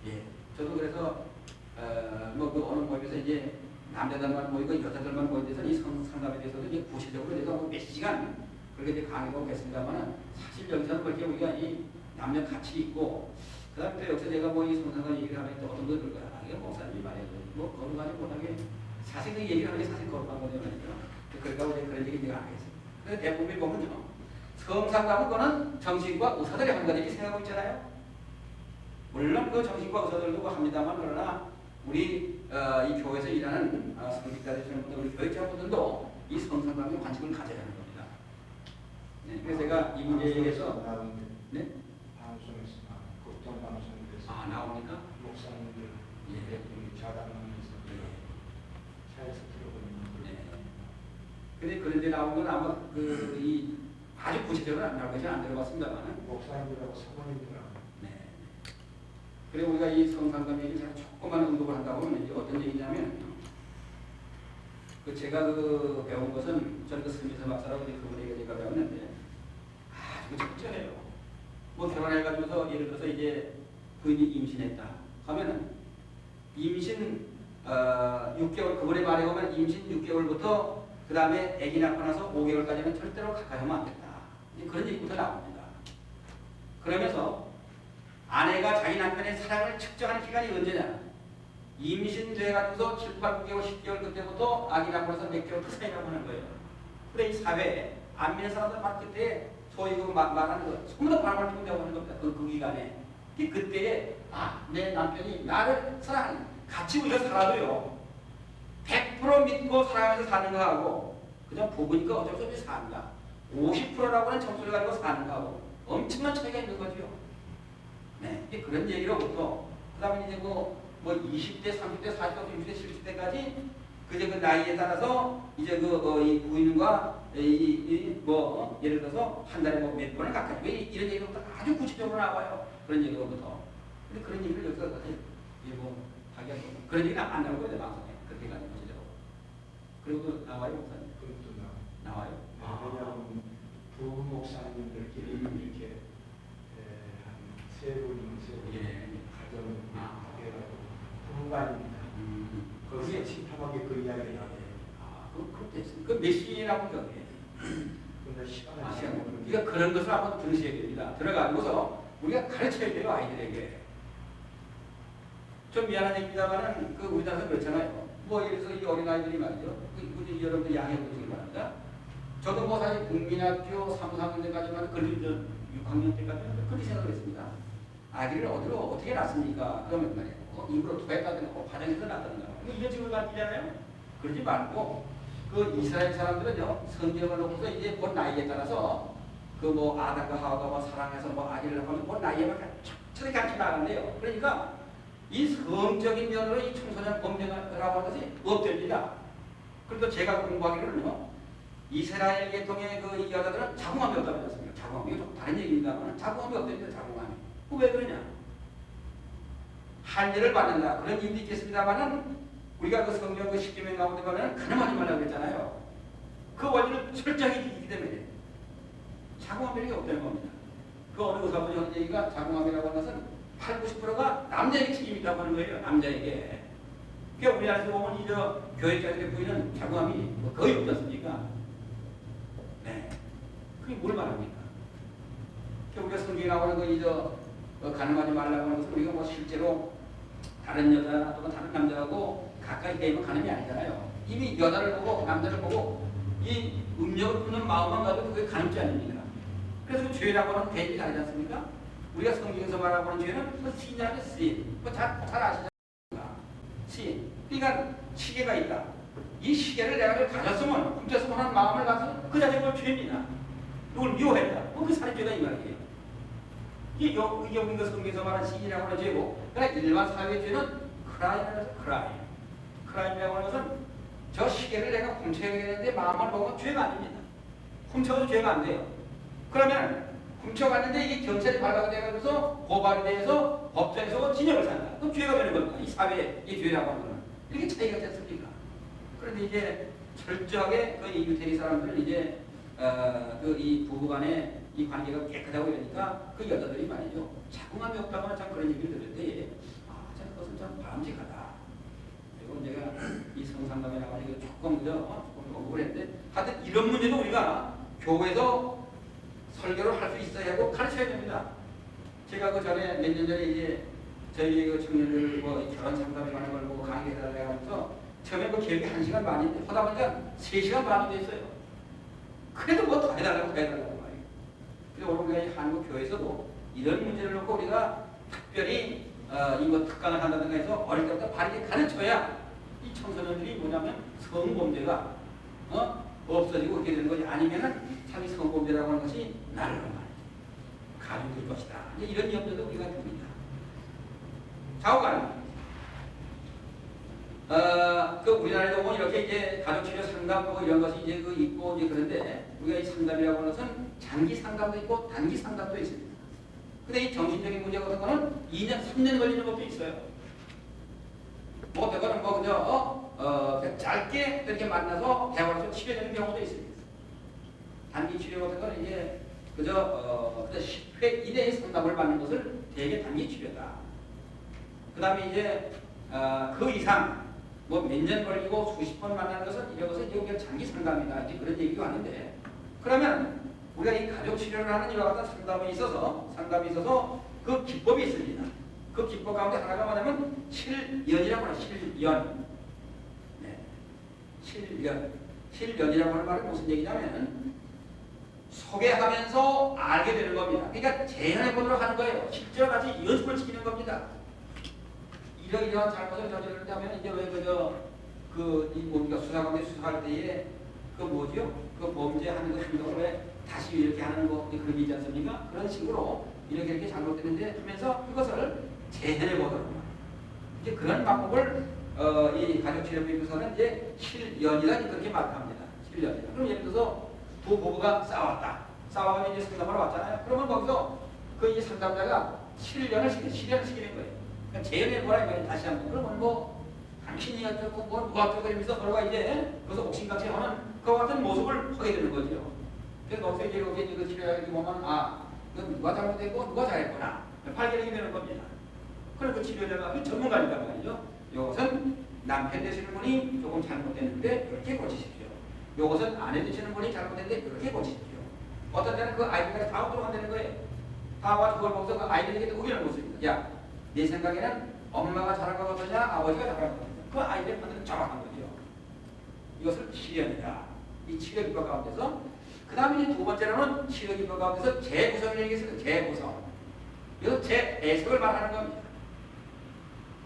예. 저도 그래서 그 어느 모임에서 이제 남자들만 모이고 여자들만 모인 데서 이 성상담에 대해서도 이제 구체적으로 내가 몇 시간 그렇게 이제 강의하고 했습니다만은 사실 여기서는 그렇게 우리가 이 남녀 같이 있고 그 다음에 또 여기서 내가 뭐 이 성상담 얘기를 하면 또 어떤 것들 거야. 이게 목사님이 말해요. 뭐 거룩하지 못하게 사실 그 얘기를 하는 게 사실 거룩한 거네요. 그러니까 우리 그런 얘기 내가 안 하겠습니다. 근데 대부분이 보면요. 성상담은 그거는 정신과 의사들이 하는 거다 이렇게 생각하고 있잖아요. 물론 그 정신과 의사들도 합니다만 그러나 우리 이 교회에서 일하는 성직자들 분들, 우리 교육자분들도 이 성상담에 관심을 가져야 하는 겁니다. 네, 그래서 제가 이 문제에 대해서 네? 방송에서 국정 방송에서 나옵니까? 목사님들 예. 자랑하면서 차에서 들어보는 네. 근데 그런데 나온 건 아마 이 아주 구체적으로 안 나올 것이 안 들어봤습니다만 목사님들하고 사모님들하고 네. 그리고 우리가 이 성상담 얘기를 제가 조그만 응답을 한다고 하면 이제 어떤 얘기냐면 제가 배운 것은 저는 스미스 박사라고 그분에게 제가 배웠는데 아주 적절해요. 뭐 결혼해가지고서 예를 들어서 이제 부인이 임신했다 하면은 임신 6개월 그분의 말에 보면 임신 6개월부터 그 다음에 아기 낳고 나서 5개월까지는 절대로 가까이 하면 안 된다. 그런 얘기부터 나옵니다. 그러면서 아내가 자기 남편의 사랑을 측정하는 기간이 언제냐? 임신돼가지고서 7, 8, 9개월, 10개월 그때부터 아기 낳고 나서 몇 개월 그 사이라고 하는 거예요. 근데 이 사회에 안 믿는 사람들 막 그때 소위 그 말하는 거 전부 다 바람을 피운다고 하는 겁니다. 그 기간에. 그때에 내 남편이 나를 사랑하는 같이 우리가 살아도요 100% 믿고 사랑하면서 사는 거하고 그냥 부부니까 어쩔 수 없이 산다. 50%라고 하는 점수를 가지고 사는 거하고 엄청난 차이가 있는 거죠. 네, 그런 얘기로부터 그 다음에 이제 뭐 20대, 30대, 40대, 60대, 70대까지 그제 그 나이에 따라서 이제 이 부인과 예를 들어서 한 달에 뭐 몇 번을 가까이 이런 얘기로부터 아주 구체적으로 나와요. 그런 얘기로부터. 근데 그런 얘기를 여기서 하기가 그런 얘기는 안 나올 거예요 방송에. 그렇게 가는 거죠. 그리고 나와요 목사님. 그것도 나와요. 왜냐하면 부목사님들끼리 이렇게 한 3분, 가정을 해가지고 부부간입니다. 거기에 침탐하게 그 이야기를 하네요. 그렇게 했어요. 그 메시라고 그게. 근데 시간을 그러니까 그런 것을 한번 들으셔야 됩니다. 들어가지고서 우리가 가르쳐야 돼요 아이들에게. 좀 미안한 얘기입니다만은 우리나라에서 그렇잖아요. 예를 들어서 이 어린아이들이 말이죠. 여러분들 양해해 보시기 바랍니다. 저도 사실 국민학교 3, 4학년 때까지만 그리던 6학년 때까지는 그렇게 생각을 했습니다. 아기를 어디로 어떻게 낳습니까? 그러면 말이에요. 입으로 토했다든가 화장실에서 낳다든가 이런 식으로 가르치잖아요. 그러지 말고 이스라엘 사람들은요 성경을 놓고서 이제 본 나이에 따라서 아담과 하와가 사랑해서 아기를 낳으면 본 나이에만 척척이 같이 나간대요. 그러니까 이 성적인 면으로 이 청소년 범죄라고 하는 것이 없됩니다. 그리고 제가 공부하기로는요 이스라엘 계통의 이 여자들은 자궁함이 없다고 했습니다. 자궁함이 좀 다른 얘기입니다만 자궁함이 없답니다. 자궁함이. 왜 그러냐? 할례를 받는다. 그런 이유도 있겠습니다만은 우리가 성경 10계명 가운데 보면 가늠하지 말라고 그랬잖아요. 그 원리는 철저하게 지키기 때문에 자궁함이 없다는 겁니다. 그 어느 의사분이 하는 얘기가 자궁함이라고 하는 것은 8, 90%가 남자에게 책임이 있다고 하는 거예요. 남자에게. 그러니까 우리나라에서 보면 이 교회자들의 부인은 자궁함이 거의 없지 않습니까? 네. 그게 뭘 말합니까? 우리가 성경에 나오는 가늠하지 말라고 하는 것은 우리가 실제로 다른 여자 또는 다른 남자하고 가까이 대면 가늠이 아니잖아요. 이미 여자를 보고 남자를 보고 이 음력을 품는 마음만 가도 그게 가늠죄 아닙니까? 그래서 죄라고 하는 대입이 다르지 않습니까? 우리가 성경에서 말하고 하는 죄는 신이라는 신. 잘 아시잖아요. 신. 그러니까 시계가 있다. 이 시계를 내가 가졌으면 훔쳤으면 하는 마음을 가서 그 자체가 죄입니다. 누굴 미워했다. 그 살인죄가 이 말이에요. 이게 우리가 성경에서 말하는 신이라고 하는 죄고, 그러나 일반 사회의 죄는 크라임이라고 하는 것은 저 시계를 내가 훔쳐야겠는데 마음만 먹으면 죄가 아닙니다. 훔쳐도 죄가 안 돼요. 그러면 훔쳐갔는데 이게 경찰이 발각되어서 고발이 돼서 법정에서 징역을 산다. 그럼 죄가 되는 겁니다. 이 사회의 이 죄라고 하는 거는. 이렇게 차이가 됐습니까? 그런데 이제 철저하게 이 유태리 사람들은 이제 이 부부간에 이 관계가 깨끗하고 이러니까 그 여자들이 말이죠. 자궁함이 없다고 하는 참 그런 얘기를 들었는데 참 그것은 참 바람직하다. 그리고 제가 이 성상담이라고 하는 게 조금 공부를 했는데 하여튼 이런 문제도 우리가 교회에서 설교를 할 수 있어야 하고 가르쳐야 됩니다. 제가 전에 몇 년 전에 이제 저희 청년들 결혼 상담에 관한 걸 보고 강의해달라고 하면서 처음에 계획이 1시간 반인데 하다 보니까 3시간 반이 됐어요. 그래도 더 해달라고 말이에요. 그래서 오늘 한국 교회에서도 이런 문제를 놓고 우리가 특별히 특강을 한다든가 해서 어릴 때부터 바르게 가르쳐야 이 청소년들이 뭐냐면 성범죄가 없어지고 그렇게 되는 거지. 아니면은 참 이 성범죄라고 하는 것이 나를 가중될 것이다. 이런 염려도 우리가 듭니다. 좌우간 우리나라에도 뭐 이렇게 이제 가족치료 상담 이런 것이 이제 있고 이제 그런데 우리가 이 상담이라고 하는 것은 장기 상담도 있고 단기 상담도 있습니다. 근데 이 정신적인 문제 같은 거는 2년, 3년 걸리는 것도 있어요. 그거는 짧게 이렇게 만나서 대화로 치료되는 경우도 있습니다. 단기 치료 같은 거는 이제 그저 10회 이내에 상담을 받는 것을 대개 단기 치료다. 그 다음에 이제 그 이상 몇 년 걸리고 수십 번 만나는 것은 이것은 이게 장기 상담이다. 이제 그런 얘기가 하는데 그러면 우리가 이 가족 치료를 하는 이와 같은 상담이 있어서 그 기법이 있습니다. 그 기법 가운데 하나가 뭐냐면 실연이라고 하는 실연. 네. 실연이라고 하는 말은 무슨 얘기냐면 소개하면서 알게 되는 겁니다. 그러니까 재현해 보도록 하는 거예요. 실제로 같이 연습을 시키는 겁니다. 이러이러한 잘못을 저지르는데 하면 이제 왜 이 뭡니까 수사관이 수사할 때에 그 뭐죠? 그 범죄하는 거 행동을 왜 다시 이렇게 하는 거 그런 게 있지 않습니까? 그런 식으로 이렇게 잘못되는데 하면서 그것을 재현해 보도록 이제 그런 방법을 이 가족치료법에서는 이제 실연이라 그렇게 말합니다. 실연이라. 그럼 예를 들어서 두 부부가 싸워가지고 이제 상담하러 왔잖아요. 그러면 거기서 그 이 상담자가 실연을 시키는 거예요. 그러니까 재연해 보라 이거예요. 다시 한번. 그러면 뭐 당신이 어쩌고 뭐 누가 어쩌고 이러면서 서로가 이제 거기서 옥신각신 하는 그와 같은 모습을 하게 되는 거죠. 그래서 거기서 이제 여기 그 치료하게 보면 이건 누가 잘못했고 누가 잘했구나 발견이 되는 겁니다. 그리고 그 치료자가 그 전문가니까 말이죠. 이것은 남편 되시는 분이 조금 잘못됐는데 이렇게 고치십시오. 이것은 아내 되시는 분이 잘못했는데 이렇게 고치십시오. 어떤 때는 그 아이들까지 다 오도록 한다는 거예요. 다 와서 그걸 보고서 그 아이들에게 의견을 묻습니다. 야, 내 생각에는 엄마가 잘한 것 같으냐 아버지가 잘한 것 같으냐. 그 아이들의 판단은 정확한 거죠. 이것을 실현이다. 이 치료 기법 가운데서 그 다음에 이제 두 번째로는 치료 기법 가운데서 재구성이라는 게 있어요. 재구성. 이것은 재해석을 말하는 겁니다.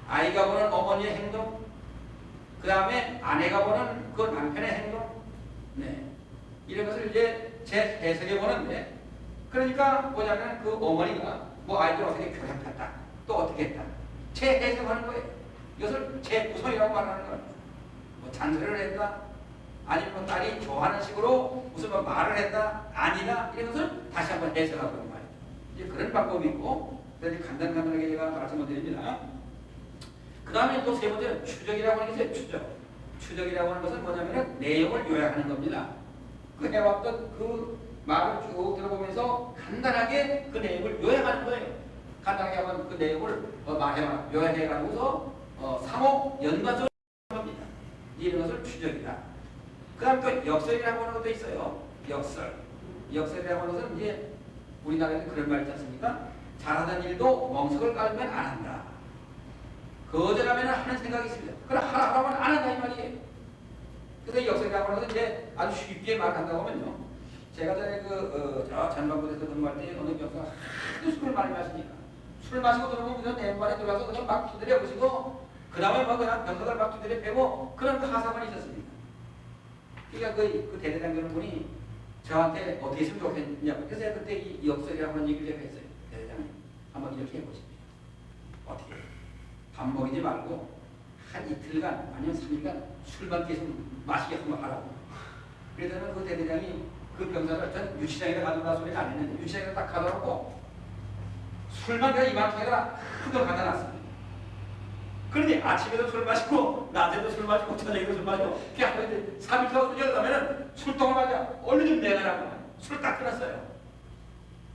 아이가 보는 어머니의 행동, 그 다음에 아내가 보는 그 남편의 행동, 이런 것을 이제 재해석해 보는데, 그러니까 뭐냐면 그 어머니가 뭐 아이들 어떻게 교육했다, 또 어떻게 했다, 재해석하는 거예요. 이것을 재구성이라고 말하는 겁니다. 뭐 잔소리를 했다, 아니면 뭐 딸이 좋아하는 식으로 무슨 뭐 말을 했다, 아니다, 이런 것을 다시 한번 해석하고 있는 말이에요. 이제 그런 방법이 있고, 그래서 간단하게 제가 말씀을 드립니다. 그 다음에 또 세 번째는 추적이라고 하는 게 있어요. 추적이라고 하는 것은 뭐냐면 내용을 요약하는 겁니다. 그 해왔던 그 말을 쭉 들어보면서 간단하게 그 내용을 요약하는 거예요. 간단하게 한번 그 내용을 요약해가지고서 상호 연관적으로 하는 겁니다. 이런 것을 추적이다. 그 다음 또 역설이라고 하는 것도 있어요. 역설이라고 하는 것은 이제 우리나라에는 그런 말 있지 않습니까? 잘하던 일도 멍석을 깔면 안 한다. 거절하면 하는 생각이 있습니다. 그럼 하라고 하면 안 한다 이 말이에요. 그래서 역설이라고 하는 것은 이제 아주 쉽게 말한다고 하면요. 제가 전에 저 전반부에서 근무할 때 어느 교수가 하도 술을 많이 마시니까 술 마시고 들어오면 그냥 내 발에 들어가서 그냥 막 두드려 보시고 그 다음에 뭐 그냥 병석을 막 두드려 패고 그런 가사관이 있었습니다. 그러니까 그 대대장교는 분이 저한테 어떻게 했으면 좋겠냐고. 그래서 그때 이 역설이라고 하는 얘기를 제가 했어요. 대대장님 한번 이렇게 해보십시오. 어떻게 밥 먹이지 말고 한 이틀간 아니면 3일간 술만 계속 마시게 한번 하라고. 그러더니 그 대대장이 그 병사를 전 유치장에다 가져다 소리가 안 했는데 유치장에다 딱 가둬놓고 술만 그냥 이만큼에다가 크게 갖다 놨습니다. 그런데 아침에도 술 마시고 낮에도 술 마시고 저녁에도 술 마시고 그냥 3일 동안 그러면은 술통을 맞아 얼른 좀 내가라고 술을 딱 끊었어요.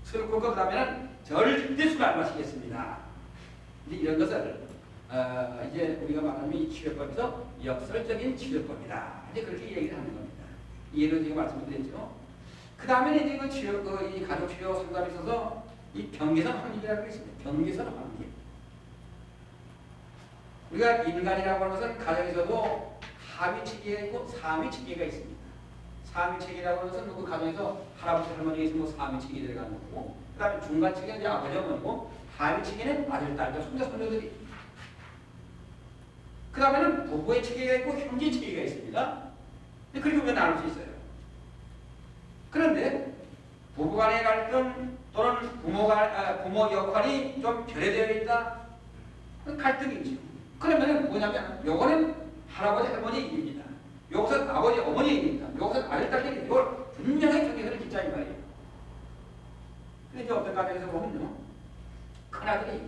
술을 끊고 그 다음에는 절대 술 안 마시겠습니다. 이제 이런 것을 이제 우리가 말하는 이 치료법에서 역설적인 치료법이다. 이제 그렇게 얘기를 하는 겁니다. 이해를 제가 말씀을 드렸죠. 그 다음에 이제 이 가족치료 상담에 있어서 이 경계선 확립이라는 게 있습니다. 경계선 확립. 우리가 인간이라고 하는 것은 가정에서도 하위 체계가 있고 상위 체계가 있습니다. 상위 체계라고 하는 것은 그 가정에서 할아버지 할머니가 있으면 상위 체계 들어가는 거고, 그 다음에 중간 체계는 이제 아버지 어머니고, 하위 체계는 아들, 딸, 손자, 손녀들이. 그 다음에는 부부의 체계가 있고 형제 체계가 있습니다. 근데 그렇게 왜 나눌 수 있어요? 그런데 부부 간의 갈등 또는 부모 역할이 좀 결여되어 있다? 그건 갈등이죠. 그러면 뭐냐면 요거는 할아버지 할머니 얘기입니다. 요것은 아버지 어머니 얘기입니다. 요것은 아들 딸 얘기입니다. 이걸 분명히 경계선을 짓자 이 말이에요. 근데 이제 어떤 가정에서 보면요. 큰아들이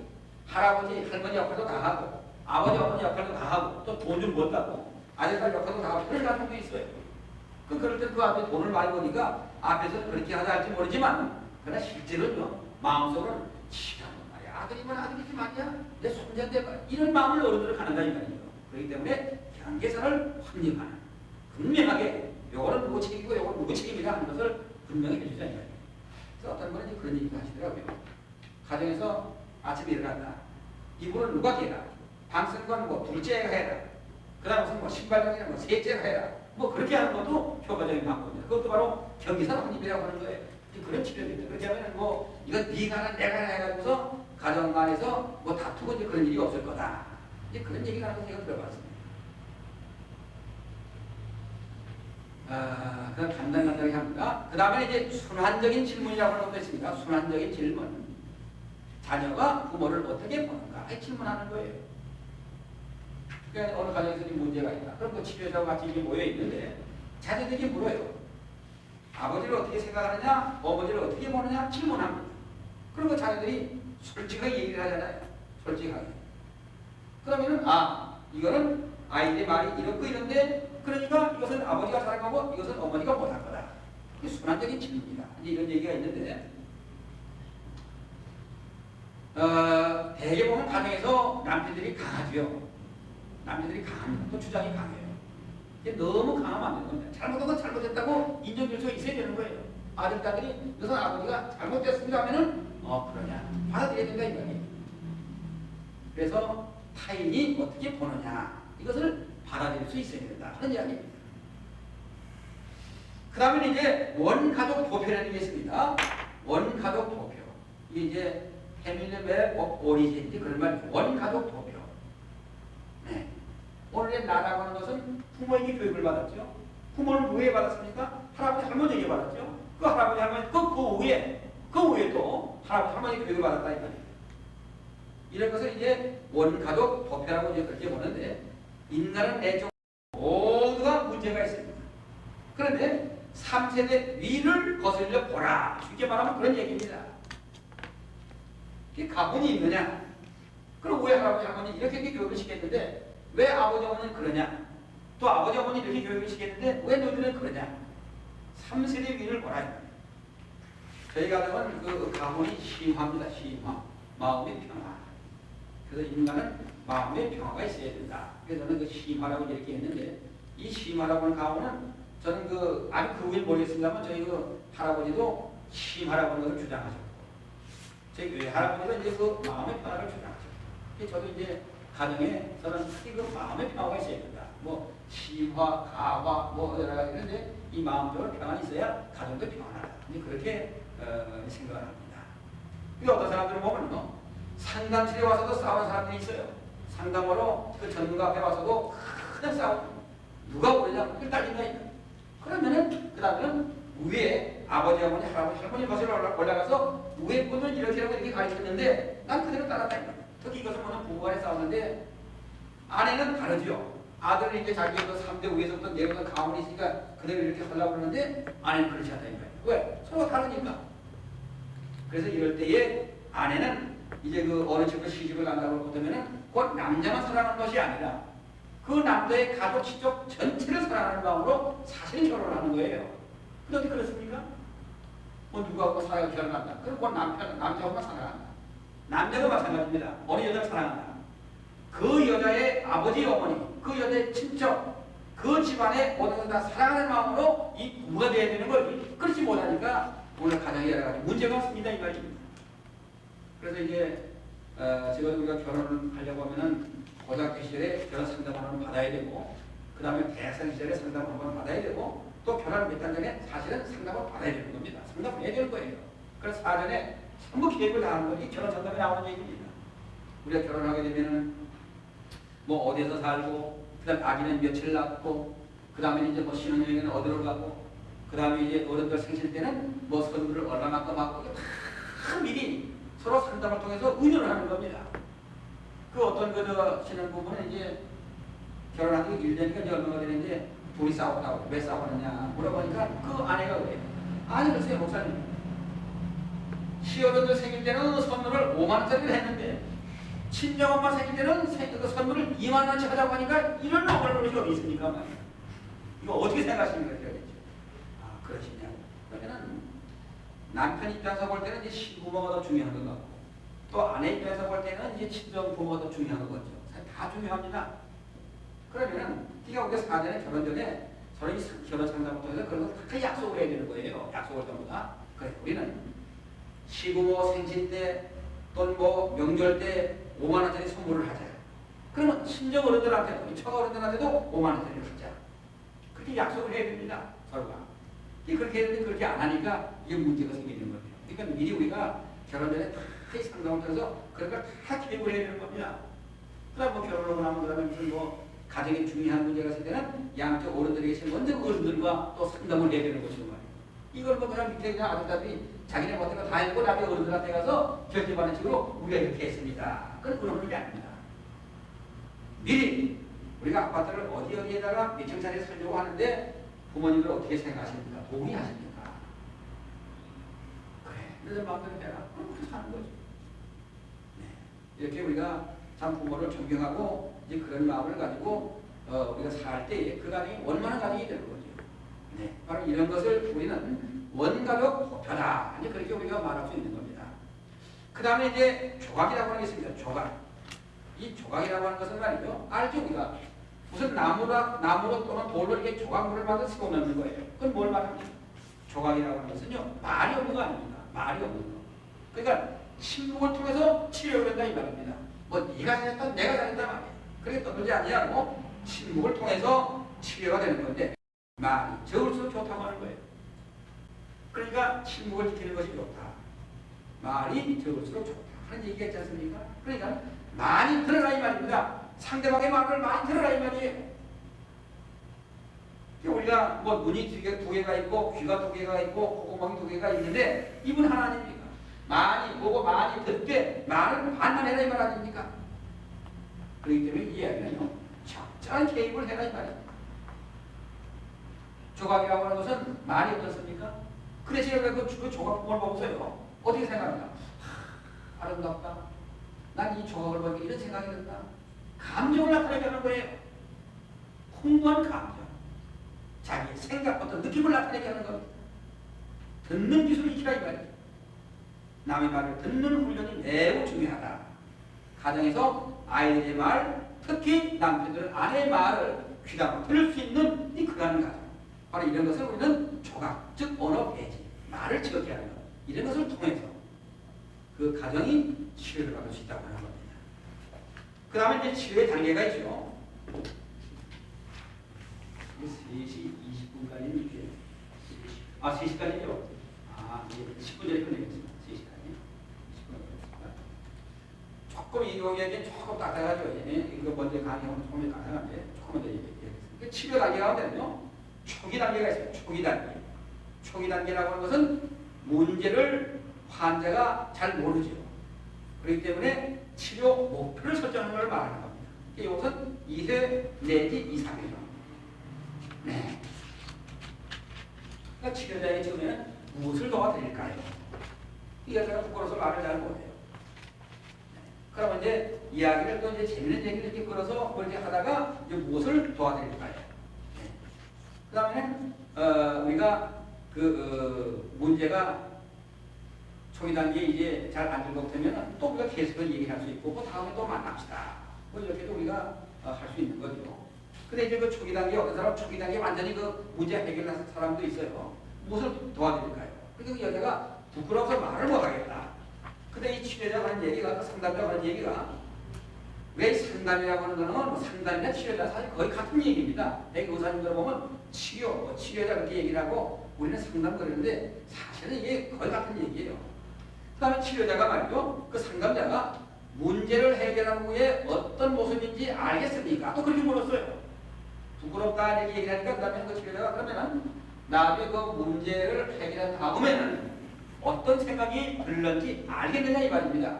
할아버지 할머니 역할도 다 하고 아버지 어머니 역할도 다 하고 또 돈 좀 번다고 아들 딸 역할도 다 하고 그런 가정도 있어요. 그럴 때 그 앞에 돈을 많이 버니까 앞에서 그렇게 하자 할지 모르지만 그러나 실제로는요 마음속으로는 지가 말이야 아들이면 아들이지 말이야 내 손자인데 이런 마음을 어른들은 갖는다 이 말이에요. 그렇기 때문에 경계선을 확립하는 분명하게 요거는 누구 책임이고 요거는 누구 책임이다 하는 것을 분명히 해주자 이 말이에요. 그래서 어떤 분은 그런 얘기를 하시더라고요. 가정에서 아침에 일어났다. 이불을 누가 개라? 방 쓰는 건 뭐 둘째가 해라. 그 다음 무슨 뭐 신발장이나 뭐 셋째가 해라. 뭐 그렇게 하는 것도 효과적인 방법입니다. 그것도 바로 경계선 확립이라고 하는 거예요. 그런 치료입니다. 그렇게 하면 뭐 이건 네가 하나 내가 하나 해가지고서 가정 안에서 뭐 다투고 이제 그런 일이 없을 거다. 이제 그런 얘기가 하는 거 제가 들어봤습니다. 그럼 간단하게 합니다. 그 다음에 이제 순환적인 질문이라고 하는 것도 있습니다. 순환적인 질문. 자녀가 부모를 어떻게 보는가? 질문하는 거예요. 그러니까 어느 가정에서 문제가 있다. 그럼 그 치료자와 같이 이게 모여 있는데 자녀들이 물어요. 아버지를 어떻게 생각하느냐, 어머니를 어떻게 보느냐 질문합니다. 그리고 자녀들이 솔직하게 얘기를 하잖아요. 솔직하게. 그러면은 이거는 아이들의 말이 이렇고 이런데 그러니까 이것은 아버지가 잘한 거고 이것은 어머니가 못한 거다. 이게 순환적인 질문입니다. 이제 이런 얘기가 있는데 대개 보면 가정에서 남편들이 강하죠. 남편들이 강합니다. 또 주장이 강해요. 이게 너무 강하면 안 되는 겁니다. 잘못한 건 잘못했다고 인정질서가 있어야 되는 거예요. 아들, 딸들이 이것은 아버지가 잘못됐습니다 하면은 그러냐. 받아들여야 된다 이 말이에요. 그래서 타인이 어떻게 보느냐. 이것을 받아들일 수 있어야 된다. 그런 이야기입니다. 그 다음에 이제 원가족 도표라는 게 있습니다. 원가족 도표. 이게 이제 패밀리 맵 오브 오리진 그런 말이죠. 원가족 도표. 네. 오늘의 나라고 하는 것은 부모에게 교육을 받았죠. 부모는 누구에게 받았습니까? 할아버지 할머니에게 받았죠. 그 할아버지 할머니 그 위에 또 할아버지 할머니 교육을 받았다 이 말이에요. 이런 것을 이제 원가족 도표라고 이제 그렇게 보는데 인간은 내적 모두가 문제가 있습니다. 그런데 3세대 위를 거슬려 보라. 쉽게 말하면 그런 얘기입니다. 이게 가문이 있느냐? 그럼 왜 할아버지 할머니 이렇게 교육을 시켰는데 왜 아버지 어머니는 그러냐? 또 아버지 어머니 이렇게 교육을 시켰는데 왜 너희들은 그러냐? 3세대 위를 보라. 저희 가정은 그 가문이 심화입니다. 심화. 마음의 평화. 그래서 인간은 마음의 평화가 있어야 된다. 그래서 저는 그 심화라고 이렇게 했는데 이 심화라고 하는 가문은 저는 아직 그 후에 모르겠습니다만 저희 그 할아버지도 심화라고 하는 것을 주장하셨고 저희 교회 할아버지도 이제 그 마음의 평화를 주장하셨고 저도 이제 가정에서는 특히 그 마음의 평화가 있어야 된다. 뭐 심화, 가화 뭐 여러 가지 있는데 이 마음적으로 평안이 있어야 가정도 평안하다. 그렇게 생각을 합니다. 근데 어떤 사람들은 보면 상담실에 와서도 싸우는 사람들이 있어요. 상담으로 그 전문가 앞에 와서도 그냥 싸우고 누가 오느냐 그걸 따진다. 그러면은 그 다음에는 위에 아버지, 어머니, 할아버지, 할머니 것을 올라가서 위에 분은 이렇게 하고 이렇게 가르쳤는데 난 그대로 따랐다. 특히 이것은 뭐는 부부간에 싸우는데 아내는 다르죠. 아들은 이제 자기가 그 3대 위에서부터 내려오는 가문이 있으니까 그대로 이렇게 하려고 그러는데 아내는 그렇지 않다. 왜? 서로 다르니까. 그래서 이럴 때에 아내는 이제 그 어느 집으로 시집을 간다고 그러면은 곧 남자만 사랑하는 것이 아니라 그 남자의 가족 친족 전체를 사랑하는 마음으로 사실 결혼을 하는 거예요. 그런데 그렇습니까? 뭐 누구하고 결혼한다. 그럼 곧 남자하고만 사랑한다. 남자도 마찬가지입니다. 어느 여자를 사랑한다. 그 여자의 아버지, 어머니, 그 여자의 친척, 그 집안의 모든 걸 다 사랑하는 마음으로 이 부부가 되어야 되는 걸 그렇지 못하니까 오늘 가정에 여러 가지 문제가 없습니다. 이 말입니다. 그래서 이제 제가 우리가 결혼을 하려고 하면은 고등학교 시절에 결혼 상담을 한번 받아야 되고 그 다음에 대학생 시절에 상담을 한번 받아야 되고 또 결혼 몇 달 전에 사실은 상담을 받아야 되는 겁니다. 상담을 해야 되는 거예요. 그래서 사전에 전부 계획을 다 하는 것이 결혼 상담에 나오는 얘기입니다. 우리가 결혼하게 되면은 뭐 어디에서 살고 그 다음에 아기는 며칠 낳고 그 다음에 이제 뭐 신혼여행은 어디로 가고 그 다음에 이제 어른들 생실 때는 뭐 선물을 얼마만큼 받고 다 미리 서로 상담을 통해서 의논을 하는 겁니다. 그 어떤 신혼부부는 이제 결혼한 지 1년이니까 이제 얼마가 되는데 둘이 싸웠다고 왜 싸우느냐 물어보니까 그 아내가 그래요. 아니 글쎄요 목사님 시어른들 생일 때는 선물을 5만원짜리를 했는데 친정엄마 생일 때는 그 선물을 2만원어치 하자고 하니까 이런 어려움이 어디 있습니까? 이거 어떻게 생각하십니까? 그러시냐고. 그러면은 남편 입장에서 볼 때는 이제 신부모가 더 중요한 것 같고 또 아내 입장에서 볼 때는 이제 친정 부모가 더 중요한 것 같죠. 다 중요합니다. 그러면은 네가 우리가 사전에 결혼 전에 서로 결혼 상담을 통해서 그런 거 다 약속을 해야 되는 거예요. 약속을 전부 다. 그래 우리는 시부모 생신 때 또는 뭐 명절 때 5만원짜리 선물을 하자. 그러면 친정 어른들한테도 처가 어른들한테도 5만원짜리를 하자. 그렇게 약속을 해야 됩니다. 서로가. 그렇게 했는데 그렇게 안 하니까 이게 문제가 생기는 거예요. 그러니까 미리 우리가 결혼 전에 다 상담을 통해서 그런 걸 다 기획을 해야 되는 겁니다. 그다음 뭐 결혼하고 나면 그다음에 무슨 뭐 가정에 중요한 문제가 있을 때는 양쪽 어른들이 계신 먼저 어른들과 또 상담을 해야 되는 것이고 말이에요. 이걸 뭐 그냥 밑에 그냥 아들들이 자기네 못한 거 다 해놓고 나중에 어른들한테 가서 결제받는 식으로 우리가 이렇게 했습니다. 그런 게 아닙니다. 미리 우리가 아파트를 어디에다가 몇 층짜리 살려고 하는데 부모님들 어떻게 생각하십니까? 동의하십니까? 그래, 내 마음대로 해라. 그럼 그렇게 사는 거죠. 네. 이렇게 우리가 참 부모를 존경하고 이제 그런 마음을 가지고 우리가 살 때에 그 가정이 원만한 가정이 되는 거죠. 네. 바로 이런 것을 우리는 원가족 목표다. 이제 그렇게 우리가 말할 수 있는 겁니다. 그 다음에 이제 조각이라고 하는 게 있습니다. 조각. 이 조각이라고 하는 것은 말이죠. 알죠, 우리가? 무슨 나무로 또는 돌로 이렇게 조각물을 만들어 세워 넣는 거예요. 그건 뭘 말합니까? 조각이라고 하는 것은요, 말이 없는 거 아닙니까? 말이 없는 거. 그러니까 침묵을 통해서 치료를 한다 이 말입니다. 뭐 네가 잘했다, 내가 잘했다 말이에요. 그렇게 떠들지 아니하고 침묵을 통해서 치료가 되는 건데 말이 적을수록 좋다고 하는 거예요. 그러니까 침묵을 지키는 것이 좋다. 말이 적을수록 좋다. 그런 얘기가 있지 않습니까? 그러니까 많이 들어라 이 말입니다. 상대방의 말을 많이 들어라 이 말이에요. 우리가 뭐 눈이 두 개가 있고 귀가 두 개가 있고 콧구멍이 두 개가 있는데 입은 하나 아닙니까? 많이 보고 많이 듣되 말을 반만 해라 이 말 아닙니까? 그렇기 때문에 이 이야기는요, 적절한 개입을 해라 이 말이에요. 조각이라고 하는 것은 말이 어떻습니까? 그래 제가 그 조각품을 보고서요 어떻게 생각합니까? 아름답다. 난 이 조각을 보니까 이런 생각이 든다. 감정을 나타내게 하는 거예요. 풍부한 감정. 자기의 생각, 어떤 느낌을 나타내게 하는 겁니다. 듣는 기술을 익히라 이 말이에요. 남의 말을 듣는 훈련이 매우 중요하다. 가정에서 아이들의 말, 특히 남편들은 아내의 말을 귀담아 들을 수 있는 이 그러한 가정. 바로 이런 것을 우리는 조각, 즉 언어 배지, 말을 즐겁게 하는 것. 이런 것을 통해서 그 가정이 치료를 받을 수 있다고 하는 겁니다. 그 다음에 이제 치료의 단계가 있죠. 3시 20분까지는 이제 3시까지죠. 이제 10분 전에 끝내겠습니다. 3시까지. 10분 끝냈습니다. 조금 이거에게 조금 딱딱하죠. 이거 먼저 강의하면 조금 딱딱한데 조금 더 얘기하겠습니다. 치료 단계가 되면요. 초기 단계가 있어요. 초기 단계. 초기 단계라고 하는 것은 문제를 환자가 잘 모르죠. 그렇기 때문에 치료 목표를 설정하는 걸 말하는 겁니다. 이것은 2회 내지 2, 3회죠. 네. 그러니까 치료자에게 처음에는 무엇을 도와드릴까요? 이 여자가 부끄러워서 말을 잘 못해요. 네. 그러면 이제 이야기를 또 이제 재밌는 얘기를 이렇게 끌어서 그렇게 하다가 이제 무엇을 도와드릴까요? 네. 그 다음에 우리가 문제가 초기 단계에 이제 잘 안 될 것 같으면 또 우리가 계속해서 얘기할 수 있고, 그 다음에 또 만납시다. 뭐 이렇게도 우리가 할 수 있는 거죠. 근데 이제 그 초기 단계, 어떤 사람 초기 단계 완전히 그 문제 해결한 사람도 있어요. 무엇을 도와드릴까요? 그러니까 그 여자가 부끄러워서 말을 못하겠다. 근데 이 치료자가 하는 얘기가, 그 상담자가 하는 얘기가, 왜 상담이라고 하는 거는 뭐 상담이나 치료자 사실 거의 같은 얘기입니다. 의사님들 보면 치료자 그렇게 얘기를 하고 우리는 상담 그러는데 사실은 이게 거의 같은 얘기예요. 그 다음에 치료자가 말이죠. 그 상담자가 문제를 해결한 후에 어떤 모습인지 알겠습니까? 또 그렇게 물었어요. 부끄럽다 이렇게 얘기하니까 그 다음에 그 치료자가 그러면은 나중에 그 문제를 해결한 다음에는 어떤 생각이 들는지 알겠느냐 이 말입니다.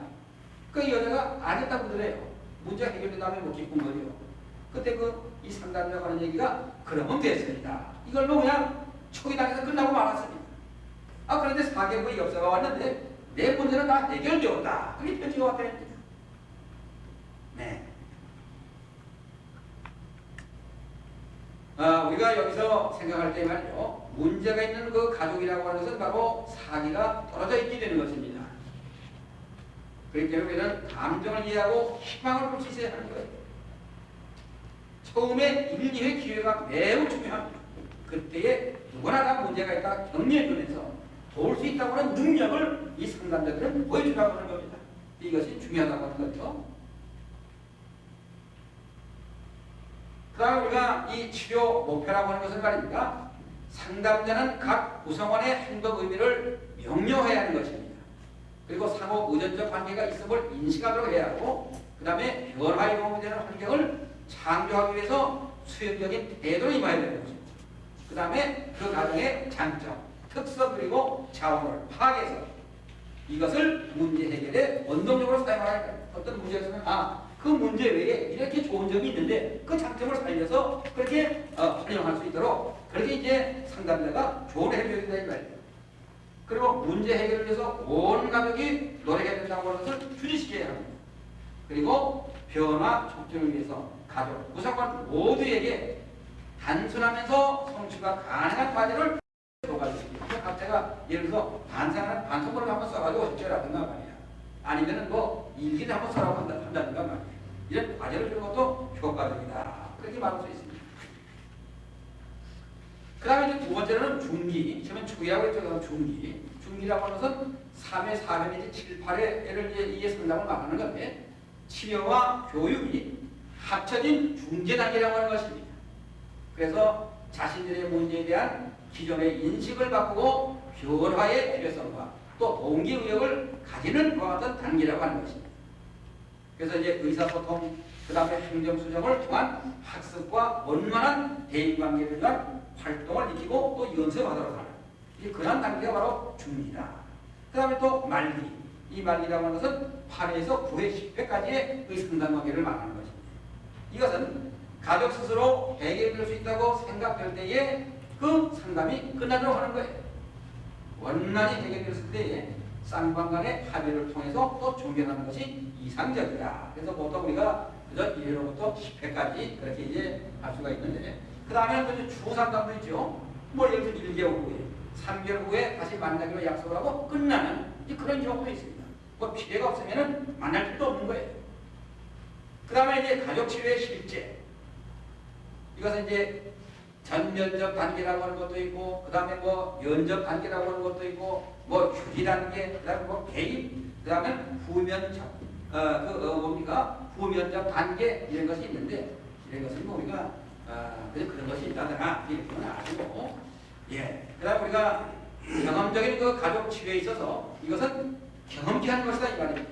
그 여자가 알겠다고 그러래요. 문제가 해결된 다음에 못 기쁜 거죠. 그때 이 상담자가 하는 얘기가 그러면 됐습니다. 이걸 뭐 그냥 초기 단계에서 끝나고 말았습니다. 그런데 4개월이 역사가 왔는데 내 문제는 다 해결되었다. 그게 편지가 왔다는 겁니다. 네. 우리가 여기서 생각할 때 말이죠. 문제가 있는 그 가족이라고 하는 것은 바로 사기가 떨어져 있게 되는 것입니다. 그렇기 때문에 우리는 감정을 이해하고 희망을 볼 수 있어야 하는 거예요. 처음에 1, 2회 기회가 매우 중요합니다. 그때에 누구나 다 문제가 있다 격려해주면서 도울 수 있다고 하는 능력을 이 상담자들은 보여주라고 하는 겁니다. 이것이 중요하다고 하는 거죠. 그 다음에 우리가 이 치료 목표라고 하는 것은 말입니다. 상담자는 각 구성원의 행동 의미를 명료해야 하는 것입니다. 그리고 상호 의존적 관계가 있음을 인식하도록 해야 하고, 그 다음에 변화에 도움이 되는 환경을 창조하기 위해서 수용적인 태도를 임해야 되는 것입니다. 그 다음에 그 과정의 장점, 특성 그리고 자원을 파악해서 이것을 문제 해결에 원동력으로 사용하라. 어떤 문제가 있으면 그 문제 외에 이렇게 좋은 점이 있는데 그 장점을 살려서 그렇게 활용할 수 있도록 그렇게 이제 상담자가 조언을 해줘야 된다 이 말이에요. 그리고 문제 해결을 위해서 온 가족이 노력해야 된다고 하는 것을 주지시켜야 합니다. 그리고 변화 촉진을 위해서 가족, 구성원 모두에게 단순하면서 성취가 가능한 과제를 도와주십니다. 각자가 예를 들어서 반상하는 반성문을 한번 써가지고 적절하든가 말이야. 아니면은 뭐 일기를 한번 써라고 한다든가 말이야. 이런 과제를 주는 것도 효과적이다. 그렇게 말할 수 있습니다. 그 다음에 이제 두 번째는 중기. 처음에 축이라고 했죠. 중기. 중기라고 하는 것은 3회, 4회 내지 7, 8회를 이해 상담을 말하는 건데 치료와 교육이 합쳐진 중재 단계라고 하는 것입니다. 그래서 자신들의 문제에 대한 기존의 인식을 바꾸고 변화의 필요성과 또 동기의욕을 가지는 것 같은 단계라고 하는 것입니다. 그래서 이제 의사소통, 그 다음에 행정수정을 통한 학습과 원만한 대인관계를 위한 활동을 익히고 또 연습하도록 하는 그런 단계가 바로 중이다. 그 다음에 또 말기. 이 말기라고 하는 것은 8회에서 9회, 10회까지의 의상담관계를 말하는 것입니다. 이것은 가족 스스로 해결될 수 있다고 생각될 때에 그 상담이 끝나도록 하는 거예요. 원만히 해결됐을 때에 쌍방 간의 합의를 통해서 또 종결하는 것이 이상적이다. 그래서 보통 우리가 그저 1회로부터 10회까지 그렇게 이제 할 수가 있는데, 그 다음에는 주 상담도 있죠. 뭐 예를 들어 1개월 후에, 3개월 후에 다시 만나기로 약속을 하고 끝나는 그런 경우도 있습니다. 뭐 피해가 없으면 만날 필요도 없는 거예요. 그 다음에 이제 가족 치료의 실제. 이것은 이제 전면접 단계라고 하는 것도 있고, 그 다음에 뭐 면접 단계라고 하는 것도 있고, 뭐 휴지 단계, 그 다음에 뭐 개입, 그 다음에 후면접, 후면접 단계 이런 것이 있는데, 이런 것은 뭐 우리가 그런 것이 있다더라 이런 건 아니고, 예. 그 다음에 우리가 경험적인 그 가족 치료에 있어서 이것은 경험케 하는 것이다 이 말입니다.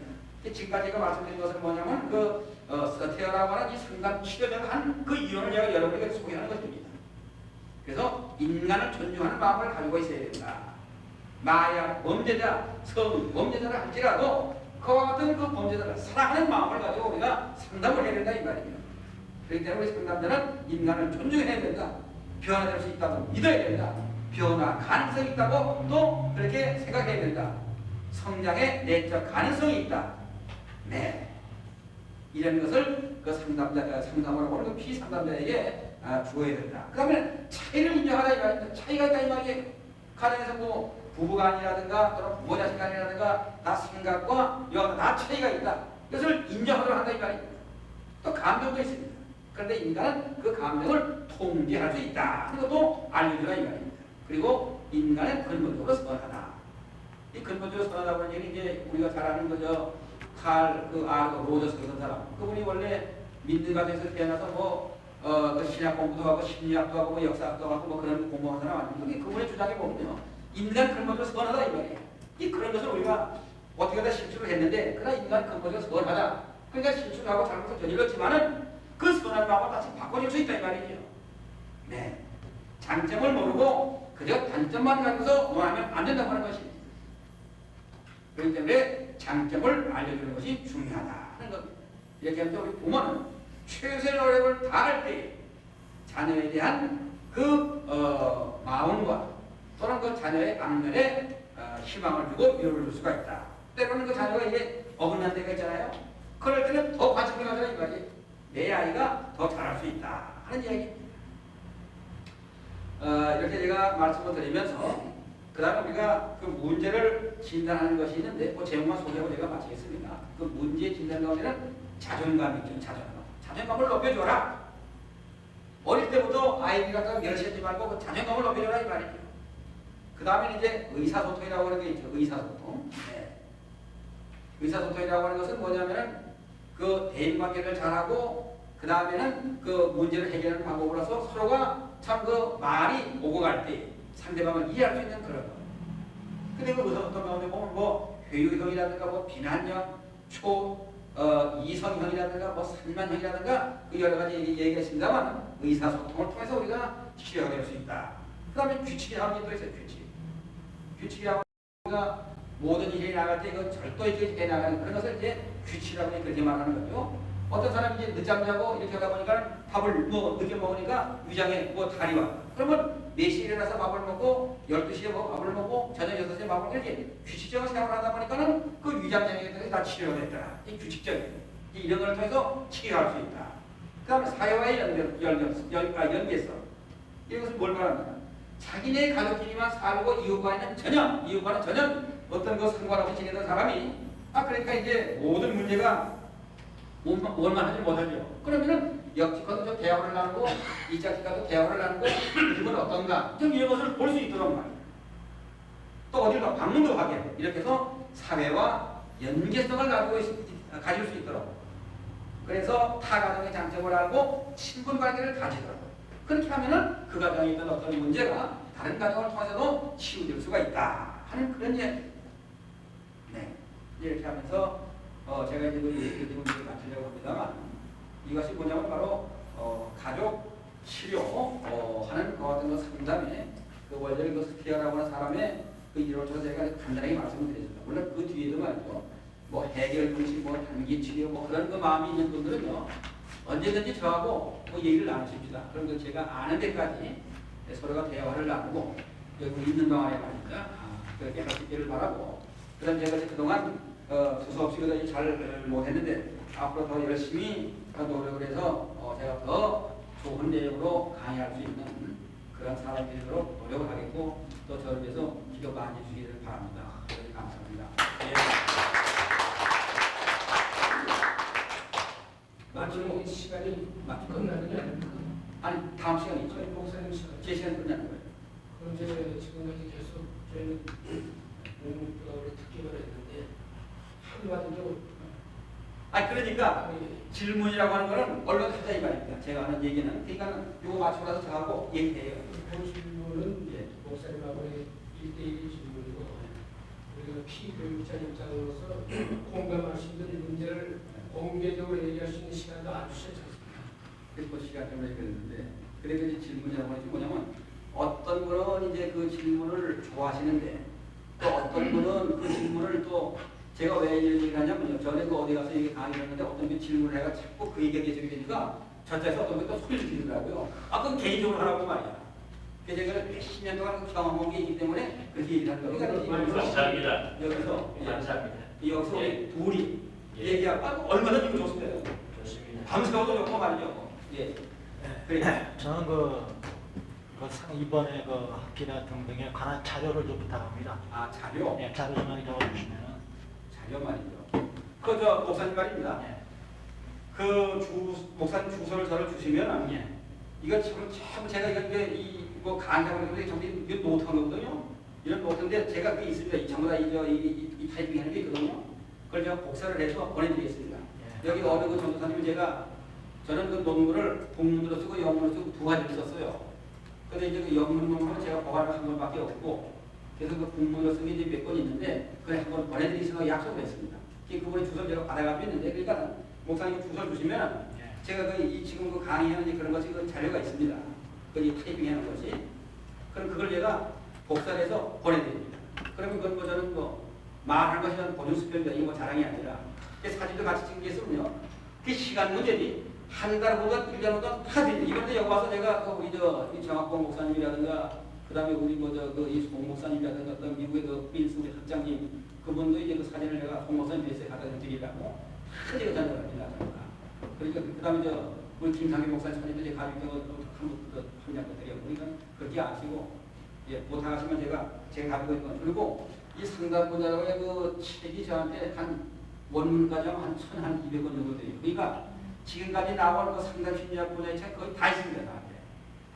지금까지 제가 말씀드린 것은 뭐냐면 서태어라고 하는 이 상담 치료자가 한 그 이론을 제가 여러분에게 소개하는 것입니다. 그래서 인간을 존중하는 마음을 가지고 있어야 된다. 마약, 범죄자, 성, 범죄자를 할지라도 그와 같은 그 범죄자를 사랑하는 마음을 가지고 우리가 상담을 해야 된다 이 말입니다. 그렇기 때문에 우리 상담자는 인간을 존중해야 된다. 변화될 수 있다고 믿어야 된다. 변화 가능성이 있다고 또 그렇게 생각해야 된다. 성장의 내적 가능성이 있다. 네. 이런 것을 그 상담을 하고 그 피상담자에게 주어야 된다. 그 다음에 차이를 인정하라 이 말입니다. 차이가 있다 이 말이에요. 가정에서 뭐 부부간이라든가 또는 부모 자식간이라든가 다 생각과 이와 다 차이가 있다. 이것을 인정하도록 한다 이 말입니다. 또 감정도 있습니다. 그런데 인간은 그 감정을 통제할 수 있다. 그것도 알려주라 이 말입니다. 그리고 인간은 근본적으로 선하다. 이 근본적으로 선하다고 하는 얘기는 이제 우리가 잘 아는 거죠. 로저스 그런 사람. 그분이 원래 민들 가정에서 태어나서 그 신약 공부도 하고 심리학도 하고 뭐 역사학도 하고 뭐 그런 공부한 사람 아닙니까? 그분의 주장에 보면요. 인간 근본적으로 선하다 이 말이에요. 그런 것을 우리가 어떻게 하다 실수를 했는데 그러나 인간 근본적으로 선하다. 그러니까 실수를 하고 잘못을 저질렀지만은 그 선한 마음을 다시 바꿔줄 수 있다 이 말이죠. 네. 장점을 모르고 그저 단점만 가지고서 논하면 안 된다고 하는 것입니다. 그렇기 때문에 장점을 알려주는 것이 중요하다 하는 겁니다. 이렇게 하면 우리 부모는 최선의 노력을 다할 때 자녀에 대한 그 마음과 또는 그 자녀의 안면에 희망을 주고 위로를 줄 수가 있다. 때로는 그 자녀가 이게 어긋난 데가 있잖아요. 그럴 때는 더 관심을 가져라 이 말이에요. 내 아이가 더 잘할 수 있다 하는 이야기입니다. 이렇게 제가 말씀을 드리면서 그 다음에 우리가 그 문제를 진단하는 것이 있는데 그 제목만 소개하고 제가 마치겠습니다. 그 문제 진단 가운데는 자존감이 있죠. 자존감을 높여줘라. 어릴 때부터 아이들 갖다가 멸시하지 말고 그 자존감을 높여줘라 이 말이죠. 그 다음에 이제 의사소통이라고 하는 게 있죠. 의사소통. 네. 의사소통이라고 하는 것은 뭐냐면은 그 대인관계를 잘하고 그 다음에는 그 문제를 해결하는 방법으로서 서로가 참 그 말이 오고 갈 때 상대방을 이해할 수 있는 그런 거. 근데 그 어떤 경우에 보면 뭐 회유형이라든가 뭐 비난형, 이성형이라든가 뭐 산만형이라든가 그 여러 가지 얘기가 있습니다만 의사소통을 통해서 우리가 치료가 될 수 있다. 그 다음에 규칙이라는 게 또 있어요. 규칙이라고 우리가 모든 일이 나갈 때 이거 절도있게 해나가는 그런 것을 이제 규칙이라고 그렇게 말하는 거죠. 어떤 사람이 이제 늦잠 자고 이렇게 하다 보니까 밥을 뭐 늦게 먹으니까 위장에 뭐 탈이 와. 그러면 4시에 일어나서 밥을 먹고 12시에 뭐 밥을 먹고 저녁 6시에 밥을 먹고 이렇게 규칙적인 생활을 하다 보니까는 그 위장장애가 다 치료가 됐다. 이 규칙적인. 이런 걸 통해서 치료할 수 있다. 그 다음에 사회와의 연계성. 이것은 뭘 말합니까? 자기네 가족끼리만 살고 이웃과는 전혀 어떤 그 상관없이 지내던 사람이 그러니까 이제 모든 문제가 원만하지 못하죠. 그러면은 역지과도 좀 대화를 나누고 이자기과도 대화를 나누고 이건 어떤가 좀 이런 것을 볼 수 있도록 말이에요. 또 어딜 가 방문도 하게 이렇게 해서 사회와 연계성을 가질 수 있도록 그래서 타 가정의 장점을 알고 친분 관계를 가지도록 그렇게 하면은 그 가정에 있던 어떤 문제가 다른 가정을 통해서도 치유될 수가 있다 하는 그런 이야기. 네. 이렇게 하면서 제가 이제 그 얘기를 마치려고 합니다만 이것이 뭐냐면 바로 가족 치료 하는 그 같은 거 상담에 그 원래 그 스피어라고 하는 사람의 그 이론을 통해서 제가 간단하게 말씀을 드렸습니다. 물론 그 뒤에도 말이죠. 뭐 해결 중심, 뭐 단기 치료, 뭐 그런 그 마음이 있는 분들은요 언제든지 저하고 뭐 얘기를 나누십니다. 그럼 그 제가 아는 데까지 서로가 대화를 나누고 여기 있는 동안에 말입니다. 그렇게 할 수 있기를 바라고. 그다음 제가 그동안 수수없이 잘 못했는데 앞으로 더 열심히 노력을 해서 제가 더 좋은 내용으로 강의할 수 있는 그런 사람이 되도록 노력하겠고 또 저를 위해서 기도 많이 주시기를 바랍니다. 감사합니다. 마지막 시간이 끝나는 게 아닙니까? 아니 다음 시간이 있죠. 목사님 시간. 제 시간 끝나는 거예요. 그럼 이제 지금까지 계속 저희는 우리 듣기만 했는데 한마디도 그러니까 질문이라고 하는 거는 언론 하자 이 말입니다. 제가 하는 얘기는 그러니까 이거 맞추고 나서 저하고 얘기해요. 본 질문은 목사님하고의 1대1 질문이고 우리가 피교육자 입장으로서 공감할 수 있는 문제를 공개적으로 얘기할 수 있는 시간도 안 주셨지 않습니까? 그래서 시간 때문에 그랬는데 그래서 이제 질문이라고 하는 게 뭐냐면 어떤 분은 이제 그 질문을 좋아하시는데 또 어떤 분은 그 질문을 또 제가 왜 이런 얘기를 하냐면요. 전에 그 어디 가서 얘기 강의를 했는데 어떤 분이 질문을 해가 자꾸 그 얘기가 계속이 되니까 저자에서 어떤 분이 또 소리를 지르더라고요. 그건 개인적으로 하라고 말이야. 그래서 제가 몇십 년 동안 경험한 게 있기 때문에 그렇게 얘기를 하는 거예요. 그러니까 감사합니다. 여기서 감사합니다. 여기서 둘이 얘기하고 얼마나 기분 좋습니다. 좋습니다. 밤새워도 좋고 말이죠. 그래. 저는 이번에 그 학기나 등등에 관한 자료를 좀 부탁합니다. 자료? 네, 자료 좀 많이 적어주시면은. 자료 말이죠. 목사님 말입니다. 목사님 주소를 저를 주시면 이거 참 제가 이거 강의하고 있는데 전부 이게 노트한 거거든요. 이런 노트인데 제가 그게 있습니다. 전부 다 이 타이핑 하는 게 있거든요. 그걸 제가 복사를 해서 보내드리겠습니다. 여기 어느 그 전도사님이 저는 그 논문을 본문으로 쓰고 영문으로 쓰고 두 가지를 썼어요. 근데 이제 그 영문 논문은 제가 보관을 한 번밖에 없고 그래서 그 본문으로 쓴 게 이제 몇 건 있는데 그걸 한번 보내드리시라고 약속을 했습니다. 그분의 주소를 제가 받아가지고 있는데 그러니까 목사님 주소를 주시면 제가 지금 그 강의하는 그런 것이 그 자료가 있습니다. 그 타이핑하는 것이. 그럼 그걸 제가 복사를 해서 보내드립니다. 그러면 그건 뭐 저는 말하는 것이 저는 보증 수표입니다. 이거 자랑이 아니라. 사진도 같이 찍은 게 있으면요. 그 시간 문제니 한 달보다 1년 보다 하지. 이번에 여기 와서 내가 우리 이 정학봉 목사님이라든가 그다음에 우리 이송 목사님이라든가 어떤 미국의 빌스 우리 학장님 그분도 이제 그 사진을 내가 송 목사님 베이스에 갖다 드리려고 다 제가 전달을 합니다. 그러니까 그다음에 우리 김상현 목사님 사진도 제가 가지고 한 장도 드리고 그러니까 그렇게 아시고 못 하시면 제가 가지고 있는 건 그리고 이 상담분야로의 그 책이 저한테 한 원문까지 하면 한 1,200권 정도 돼요. 그러니까 지금까지 나온 그 상담 심리학 분야의 책 거의 다 있습니다. 나한테.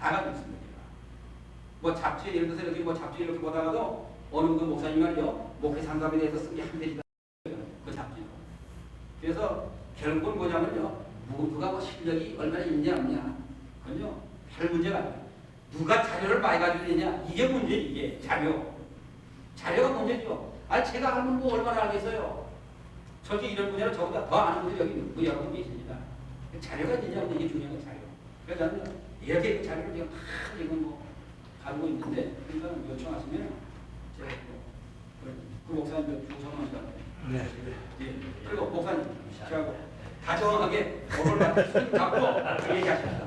다 가지고 있습니다. 뭐 잡지 예를 들어서 이렇게 잡지 이렇게 보다가도 어느 그 목사님 말이요. 목회 상담에 대해서 쓴 게 한 페이지가 그 잡지로. 그래서 결국은 뭐냐면요. 누가 실력이 얼마나 있냐 없냐. 그건요. 별 문제가 아니에요. 누가 자료를 많이 가지고 있냐? 이게 문제, 이게. 자료가 문제죠. 아니, 제가 알면 뭐 얼마나 알겠어요. 솔직히 이런 분야를 저보다 더 아는 분들이 여기 뭐 여러분 계십니다. 자료가 진짜 이게 중요한 거 자료. 그래서 저는 이렇게 그 자료를 지금 지금 뭐 가지고 있는데, 그러니까 요청하시면 제가 그 목사님 조성만 씨가 네. 예. 그리고 목사님 저하고 다정하게 오늘 잡고 얘기하십니다.